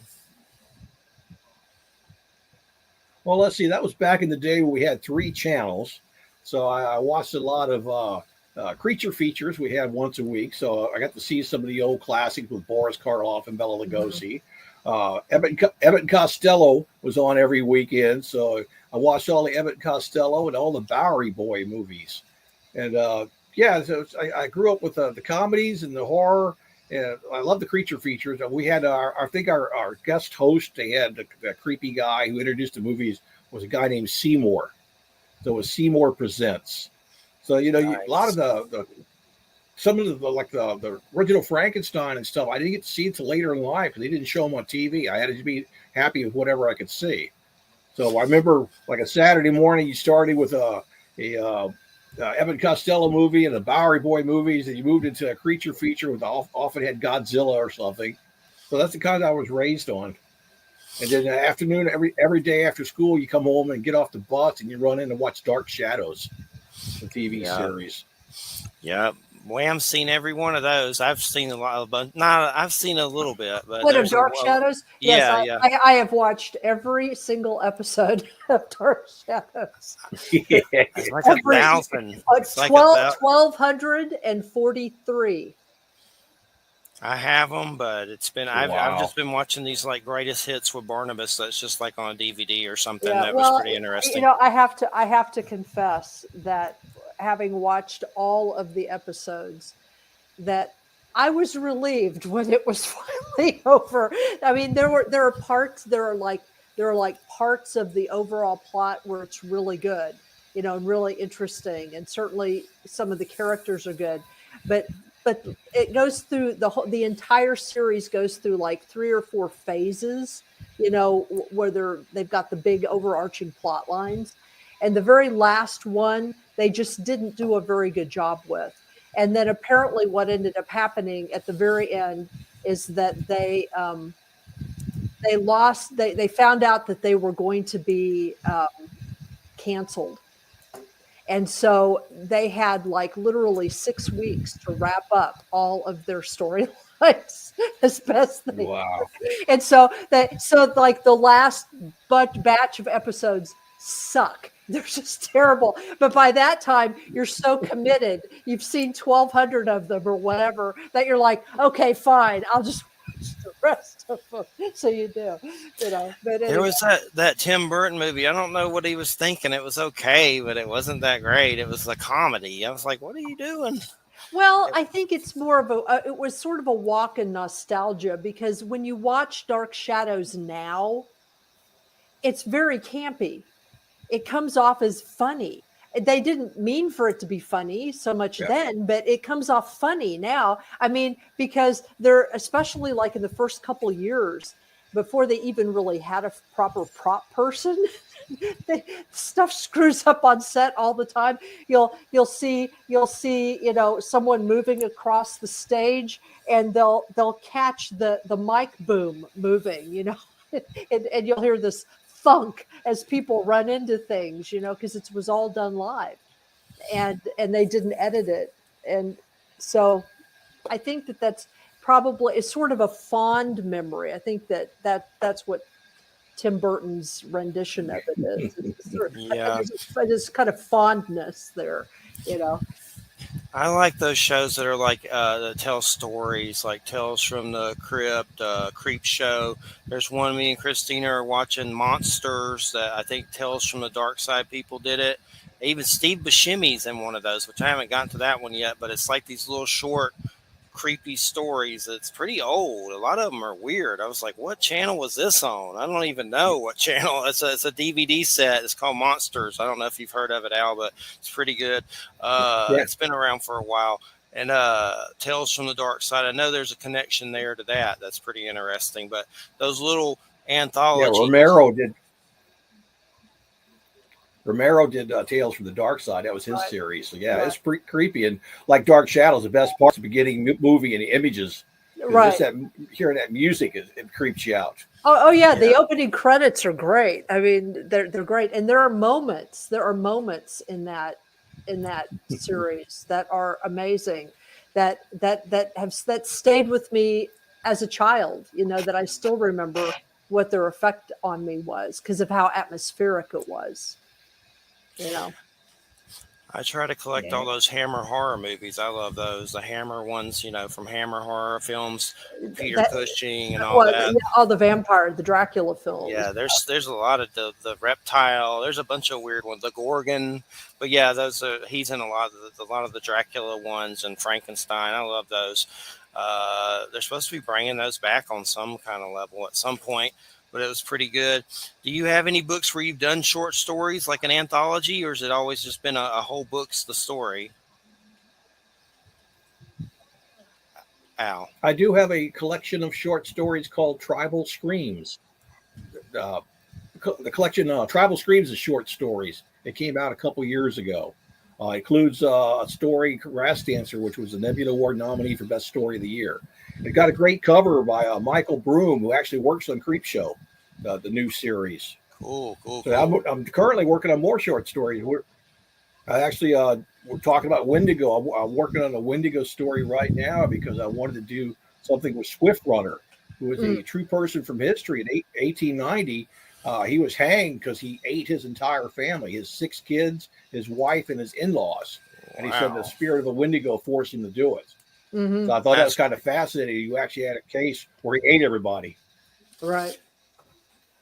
Well, let's see. That was back in the day when we had 3 channels. So I watched a lot of creature features we had once a week. So I got to see some of the old classics with Boris Karloff and Bela Lugosi. Abbott Costello was on every weekend. So I watched all the Abbott Costello and all the Bowery Boy movies. And so I grew up with the comedies and the horror. And I love the creature features. We had our guest host, they had the creepy guy who introduced the movies was a guy named Seymour. So it was Seymour Presents. So, Nice. A lot of some of the original Frankenstein and stuff, I didn't get to see until later in life because they didn't show them on TV. I had to be happy with whatever I could see. So I remember like a Saturday morning, you started with a Evan Costello movie and the Bowery Boy movies, and you moved into a creature feature with often had Godzilla or something. So that's the kind I was raised on. And then in the afternoon, every day after school, you come home and get off the bus and you run in and watch Dark Shadows, the TV series. Yeah. Wham's seen every one of those. I've seen a lot of, but not. I've seen a little bit. But What of Dark Shadows? Yeah, yes, I have watched every single episode of Dark Shadows. It's like 1,000. It's like 1,243. I have them, but it's been I've just been watching these like greatest hits with Barnabas. That's just like on a DVD or something. Yeah, that was pretty interesting. I have to confess that having watched all of the episodes, that I was relieved when it was finally over. I mean, there are parts there are like parts of the overall plot where it's really good, and really interesting, and certainly some of the characters are good, but it goes through the entire series goes through like 3 or 4 phases, where they've got the big overarching plot lines, and the very last one they just didn't do a very good job with. And then apparently what ended up happening at the very end is that they found out that they were going to be canceled. And so they had like literally 6 weeks to wrap up all of their storylines as best they could. And so like the last batch of episodes suck. They're just terrible. But by that time, you're so committed. You've seen 1,200 of them or whatever that you're like, okay, fine. I'll just the rest of them. So you do, But There anyway, was that Tim Burton movie. I don't know what he was thinking. It was okay, but it wasn't that great. It was a comedy. I was like, "What are you doing?" well, I think it's more of it was sort of a walk in nostalgia because when you watch Dark Shadows now, it's very campy. It comes off as funny. They didn't mean for it to be funny so much Yeah. then, but it comes off funny now. I mean, because they're especially like in the first couple years before they even really had a proper prop person. Stuff screws up on set all the time. You'll see someone moving across the stage, and they'll catch the mic boom moving, and you'll hear this thunk as people run into things, because it was all done live, and they didn't edit it, and so I think that's probably it's sort of a fond memory. I think that's what Tim Burton's rendition of it is. It's sort of, Yeah, there's kind of fondness there, you know. I like those shows that are like that tell stories, like Tales from the Crypt, Creep Show. There's one me and Christina are watching, Monsters, that I think Tales from the Dark Side people did it. Even Steve Buscemi's in one of those, which I haven't gotten to that one yet. But it's like these little short creepy stories. It's pretty old. A lot of them are weird. I was like, what channel was this on? I don't even know what channel. It's a DVD set. It's called Monsters. I don't know if you've heard of it, Al, but it's pretty good. Yeah. It's been around for a while. And Tales from the Dark Side. I know there's a connection there to that. That's pretty interesting. But those little Yeah, anthologies. Romero did Tales from the Dark Side. That was his series. So yeah, Right. it's pretty creepy. And like Dark Shadows, the best part's the beginning movie and the images. Right. Just hearing that music, it creeps you out. Oh yeah, the opening credits are great. I mean, they're great, and there are moments. There are moments in that series that are amazing, that stayed with me as a child. That I still remember what their effect on me was because of how atmospheric it was. I try to collect all those Hammer horror movies. I love those. The Hammer ones, from Hammer horror films, Peter Cushing and all that. Yeah, all the the Dracula films. Yeah, there's a lot of the reptile. There's a bunch of weird ones. The Gorgon, but yeah, he's in a lot of the Dracula ones and Frankenstein. I love those. They're supposed to be bringing those back on some kind of level at some point, but it was pretty good. Do you have any books where you've done short stories like an anthology, or has it always just been a whole book's the story? Al. I do have a collection of short stories called Tribal Screams. The collection Tribal Screams is short stories. It came out a couple years ago. It includes a story, Grass Dancer, which was a Nebula Award nominee for Best Story of the Year. It got a great cover by Michael Broom, who actually works on Creep Show, the new series. Cool. So I'm currently working on more short stories. We're talking about Wendigo. I'm working on a Wendigo story right now because I wanted to do something with Swift Runner, who was a true person from history in 1890. He was hanged because he ate his entire family, his 6 kids, his wife, and his in-laws. And he said the spirit of the Wendigo forced him to do it. Mm-hmm. So I thought that was kind of fascinating. You actually had a case where he ate everybody. Right.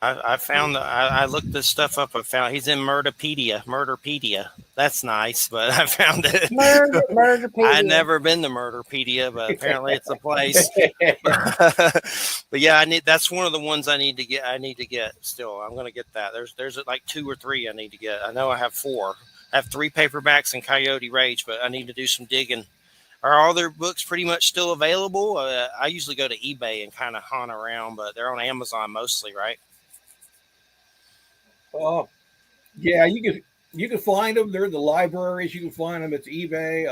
I found I looked this stuff up. I found he's in Murderpedia. That's nice, but I found it. Murderpedia. I'd never been to Murderpedia, but apparently it's a place. But yeah, that's one of the ones I need to get. Still, I'm going to get that. There's like 2 or 3 I need to get. I know I have 4. I have 3 paperbacks in Coyote Rage, but I need to do some digging. Are all their books pretty much still available? I usually go to eBay and kind of hunt around, but they're on Amazon mostly, right? Yeah, you can find them. They're in the libraries. You can find them at eBay.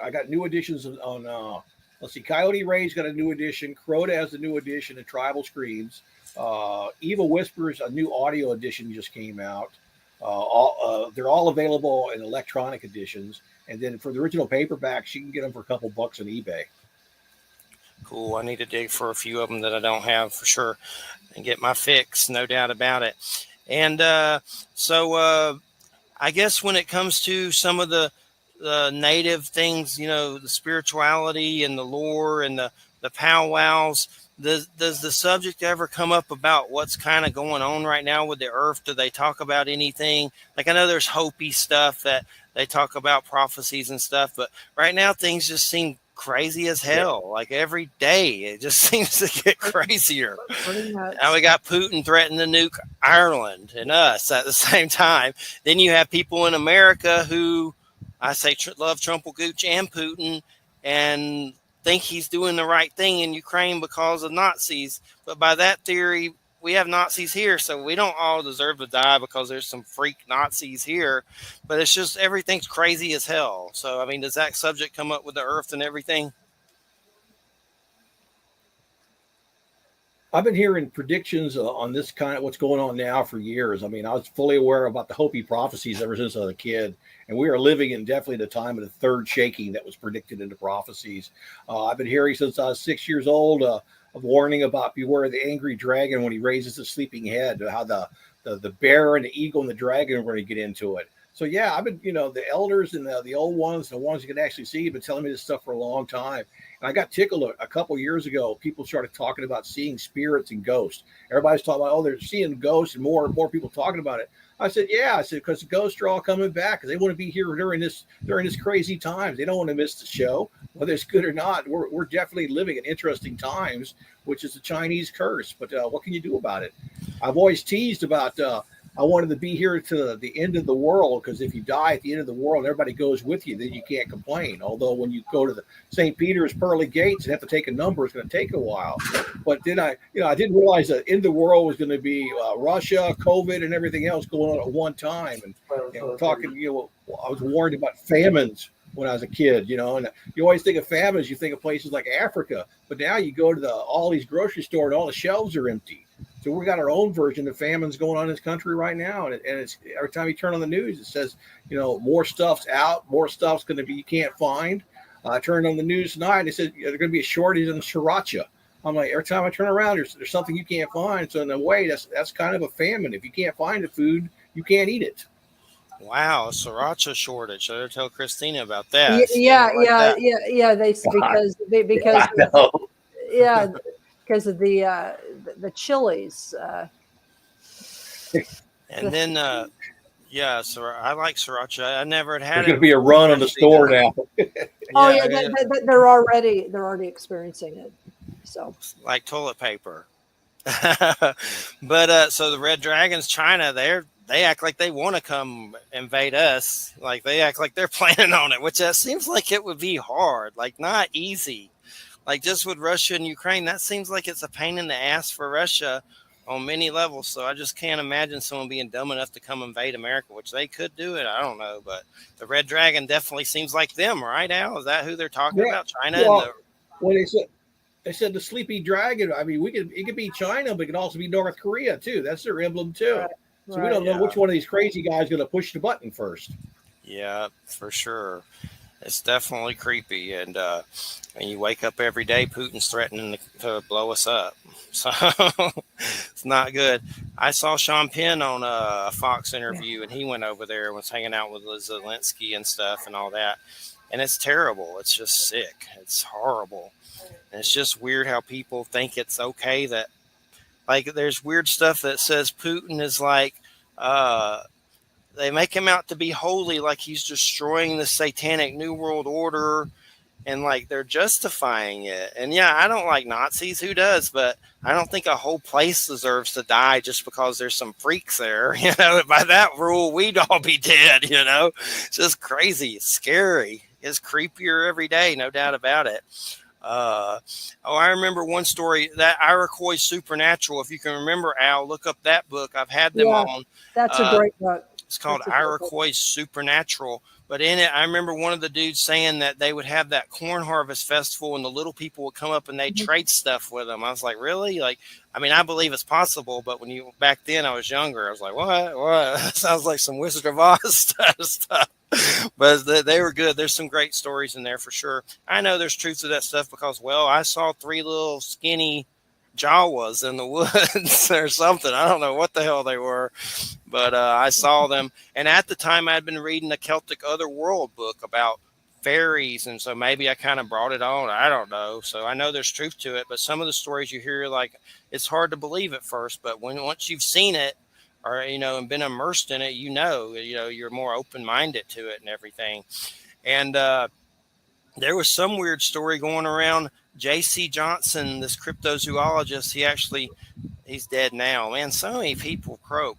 I got new editions on. Let's see, Coyote Ray's got a new edition. Crota has a new edition of Tribal Screams. Evil Whispers, a new audio edition just came out. They're all available in electronic editions. And then for the original paperbacks, you can get them for a couple bucks on eBay. Cool. I need to dig for a few of them that I don't have for sure and get my fix, no doubt about it. And so I guess when it comes to some of the native things, the spirituality and the lore and the the powwows. Does the subject ever come up about what's kind of going on right now with the earth? Do they talk about anything? Like, I know there's Hopi stuff that they talk about, prophecies and stuff, but right now things just seem crazy as hell. Like every day it just seems to get crazier. Now we got Putin threatening to nuke Ireland and us at the same time. Then you have people in America who I say love Trump, Gooch, and Putin, and think he's doing the right thing in Ukraine because of Nazis. But by that theory, we have Nazis here, so we don't all deserve to die because there's some freak Nazis here. But it's just everything's crazy as hell. So, I mean, does that subject come up with the earth and everything? I've been hearing predictions on this kind of what's going on now for years. I mean, I was fully aware about the Hopi prophecies ever since I was a kid, and we are living in definitely the time of the third shaking that was predicted in the prophecies. I've been hearing since I was 6 years old a warning about beware of the angry dragon when he raises the sleeping head, how the bear and the eagle and the dragon are going to get into it. So yeah, I've been, the elders and the old ones, the ones you can actually see, have been telling me this stuff for a long time. And I got tickled a couple years ago. People started talking about seeing spirits and ghosts. Everybody's talking about, they're seeing ghosts, and more people talking about it. I said, yeah, because the ghosts are all coming back because they want to be here during this crazy times. They don't want to miss the show, whether it's good or not. We're definitely living in interesting times, which is the Chinese curse. But what can you do about it? I've always teased about I wanted to be here to the end of the world, because if you die at the end of the world, everybody goes with you, then you can't complain. Although when you go to the St. Peter's pearly gates and have to take a number, it's going to take a while. But then I didn't realize that in the world was going to be Russia, COVID, and everything else going on at one time. And talking, I was warned about famines when I was a kid, and you always think of famines, you think of places like Africa, but now you go to all these grocery stores and all the shelves are empty. So we got our own version of famines going on in this country right now, and it's every time you turn on the news, it says, more stuff's out, more stuff's going to be you can't find. I turned on the news tonight, and it said there's going to be a shortage in sriracha. I'm like, every time I turn around, there's something you can't find. So in a way, that's kind of a famine. If you can't find the food, you can't eat it. Wow, a siracha shortage. I better tell Christina about that. Yeah. They because of the chilies. And then, so I like sriracha. I never had There's going to be a run on the store now. They're already experiencing it. So like toilet paper. But so the Red Dragons, China, they act like they want to come invade us. Like they act like they're planning on it, which that seems like it would be hard, like not easy. Like just with Russia and Ukraine, that seems like it's a pain in the ass for Russia on many levels. So I just can't imagine someone being dumb enough to come invade America, which they could do it. I don't know. But the Red Dragon definitely seems like them, right, Al? Is that who they're talking about? China? Well, they said the sleepy dragon. I mean, it could be China, but it could also be North Korea too. That's their emblem too. Right. So we don't know which one of these crazy guys is going to push the button first. Yeah, for sure. It's definitely creepy. And you wake up every day, Putin's threatening to blow us up. So it's not good. I saw Sean Penn on a Fox interview, and he went over there and was hanging out with Zelensky and stuff and all that. And it's terrible. It's just sick. It's horrible. And it's just weird how people think it's okay that, like, there's weird stuff that says Putin is like, they make him out to be holy, like he's destroying the satanic New World Order, and like they're justifying it. And yeah, I don't like Nazis. Who does? But I don't think a whole place deserves to die just because there's some freaks there. By that rule, we'd all be dead. It's just crazy. It's scary. It's creepier every day, no doubt about it. I remember one story, that Iroquois Supernatural. If you can remember, Al, look up that book. I've had them on. That's a great book. It's called Iroquois Supernatural. But in it, I remember one of the dudes saying that they would have that corn harvest festival and the little people would come up and they'd trade stuff with them. I was like, really? I believe it's possible, but back then I was younger. I was like, what? Sounds like some Wizard of Oz stuff. But they were good. There's some great stories in there for sure. I know there's truth to that stuff because, I saw 3 little skinny Jawas in the woods or something. I don't know what the hell they were, but I saw them. And at the time, I'd been reading the Celtic Otherworld book about fairies, and so maybe I kind of brought it on. I don't know. So I know there's truth to it, but some of the stories you hear, like, it's hard to believe at first, but once you've seen it, or and been immersed in it, you're more open minded to it and everything. And there was some weird story going around. J.C. Johnson, this cryptozoologist, he's dead now. Man, so many people croak,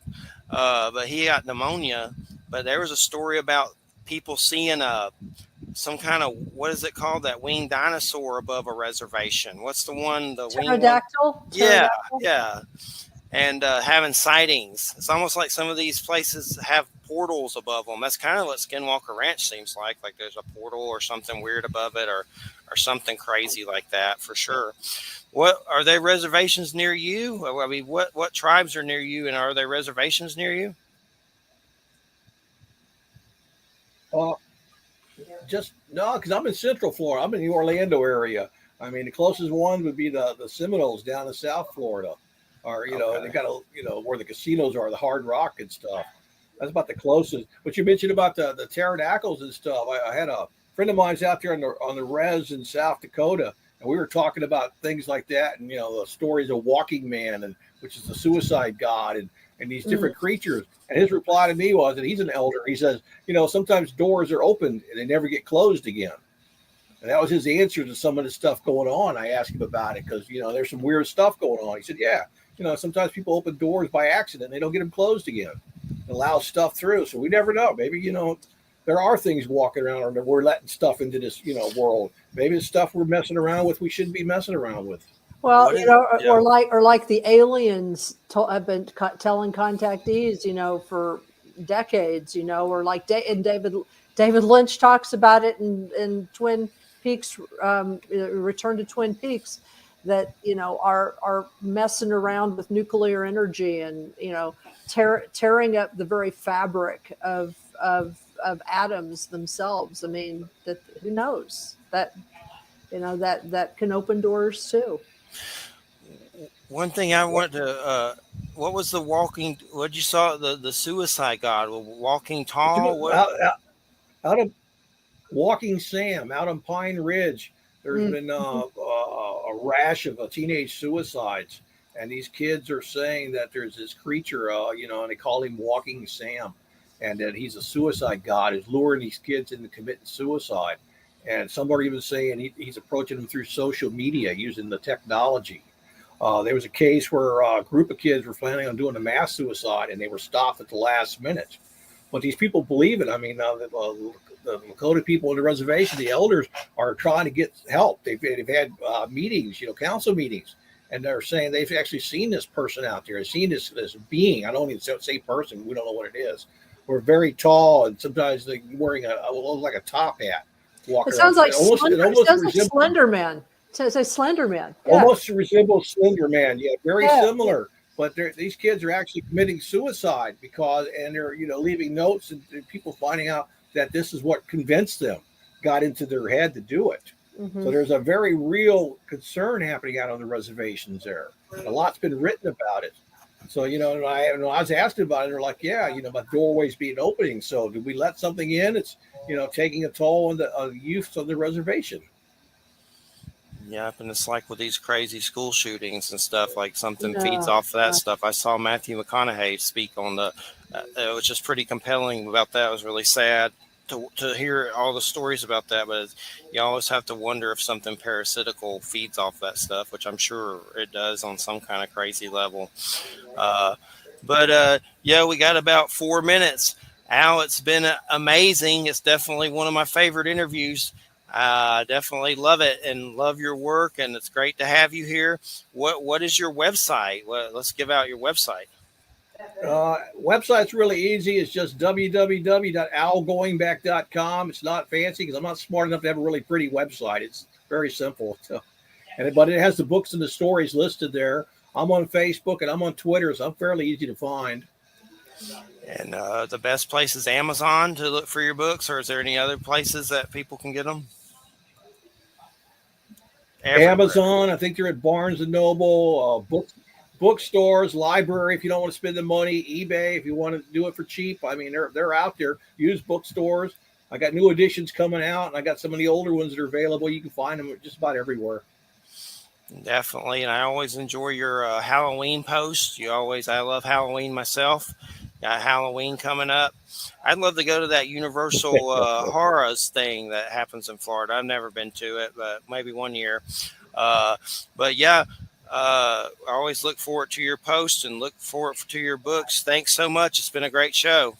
but he got pneumonia. But there was a story about people seeing some kind of, what is it called, that winged dinosaur above a reservation. What's the one, the winged one? Pterodactyl. Yeah, yeah. And having sightings. It's almost like some of these places have portals above them. That's kind of what Skinwalker Ranch seems like there's a portal or something weird above it, or something crazy like that, for sure. What are there reservations near you? I mean, what tribes are near you, and are there reservations near you? Just no, because I'm in Central Florida. I'm in the Orlando area. I mean, the closest one would be the Seminoles down in South Florida, or they got where the casinos are, the Hard Rock and stuff. That's about the closest. But you mentioned about the pterodactyls and stuff. I had a friend of mine's out there on the res in South Dakota, and we were talking about things like that, and the stories of Walking Man, and which is the suicide god, and these different creatures. And his reply to me was, and he's an elder, he says, sometimes doors are opened and they never get closed again. And that was his answer to some of the stuff going on. I asked him about it because, there's some weird stuff going on. He said, yeah, sometimes people open doors by accident and they don't get them closed again. It allows stuff through. So we never know. Maybe, there are things walking around, or we're letting stuff into this, world. Maybe it's stuff we're messing around with we shouldn't be messing around with. Well, or like the aliens have been telling contactees, for decades, or like David Lynch talks about it in Twin Peaks, Return to Twin Peaks, that are messing around with nuclear energy and tearing up the very fabric of atoms themselves. I mean, who knows that that can open doors too. One thing I wanted to, what was the walking? What you saw, the suicide god, walking tall? Out of Walking Sam, out on Pine Ridge, there's been a rash of teenage suicides, and these kids are saying that there's this creature, and they call him Walking Sam, and that he's a suicide god, is luring these kids into committing suicide. And somebody was saying he's approaching them through social media using the technology. There was a case where a group of kids were planning on doing a mass suicide, and they were stopped at the last minute. But these people believe it. I mean, the Lakota people on the reservation, the elders, are trying to get help. They've had meetings, council meetings, and they're saying they've actually seen this person out there, seen this being. I don't even say person. We don't know what it is. We're very tall, and sometimes they're wearing like a top hat. It sounds like Slender Man. It's a Slender Man. Yeah. Almost resembles Slender Man. Yeah, very similar. But these kids are actually committing suicide and they're leaving notes, and people finding out that this is what convinced them, got into their head to do it. Mm-hmm. So there's a very real concern happening out on the reservations there. A lot's been written about it. So I was asked about it. They're like, yeah, about doorways being opening. So did we let something in? It's taking a toll on the youth of the reservation. Yep, and it's like with these crazy school shootings and stuff, like something feeds off of that stuff. I saw Matthew McConaughey speak on which is pretty compelling about that. It was really sad to hear all the stories about that, but you always have to wonder if something parasitical feeds off that stuff, which I'm sure it does on some kind of crazy level. But we got about 4 minutes. Al, it's been amazing. It's definitely one of my favorite interviews. I definitely love it and love your work, and it's great to have you here. What is your website? Well, let's give out your website. Website's really easy. It's just www.algoingback.com. It's not fancy because I'm not smart enough to have a really pretty website. It's very simple. But it has the books and the stories listed there. I'm on Facebook and I'm on Twitter, so I'm fairly easy to find. And the best place is Amazon to look for your books, or is there any other places that people can get them? Everywhere. Amazon, I think they're at Barnes and Noble, bookstores, library if you don't want to spend the money, eBay if you want to do it for cheap. I mean, they're out there. Used bookstores. I got new editions coming out, and I got some of the older ones that are available. You can find them just about everywhere. Definitely, and I always enjoy your Halloween posts. I love Halloween myself. Got Halloween coming up. I'd love to go to that Universal Horrors thing that happens in Florida. I've never been to it, but maybe one year. But yeah, I always look forward to your posts and look forward to your books. Thanks so much. It's been a great show.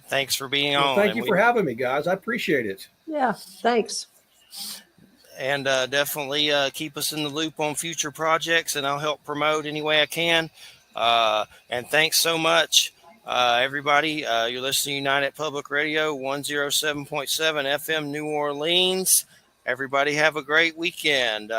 Thanks for being Well, on. thank you for having me, guys. I appreciate it. Yeah, thanks. And definitely keep us in the loop on future projects, and I'll help promote any way I can. And thanks so much, everybody. You're listening to United Public Radio 107.7 FM New Orleans. Everybody have a great weekend.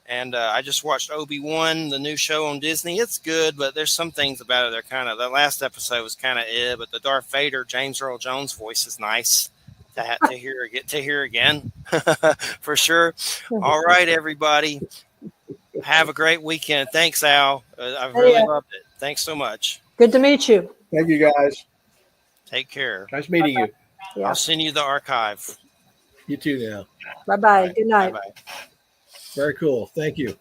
And I just watched Obi-Wan, the new show on Disney. It's good, but there's some things about it. The last episode was kind of but the Darth Vader, James Earl Jones voice is nice to hear again for sure. All right, everybody. Have a great weekend. Thanks, Al. I've really loved it. Thanks so much. Good to meet you. Thank you, guys. Take care. Nice meeting you. Yeah. I'll send you the archive. You too now. Bye-bye. Right. Good night. Bye-bye. Very cool. Thank you.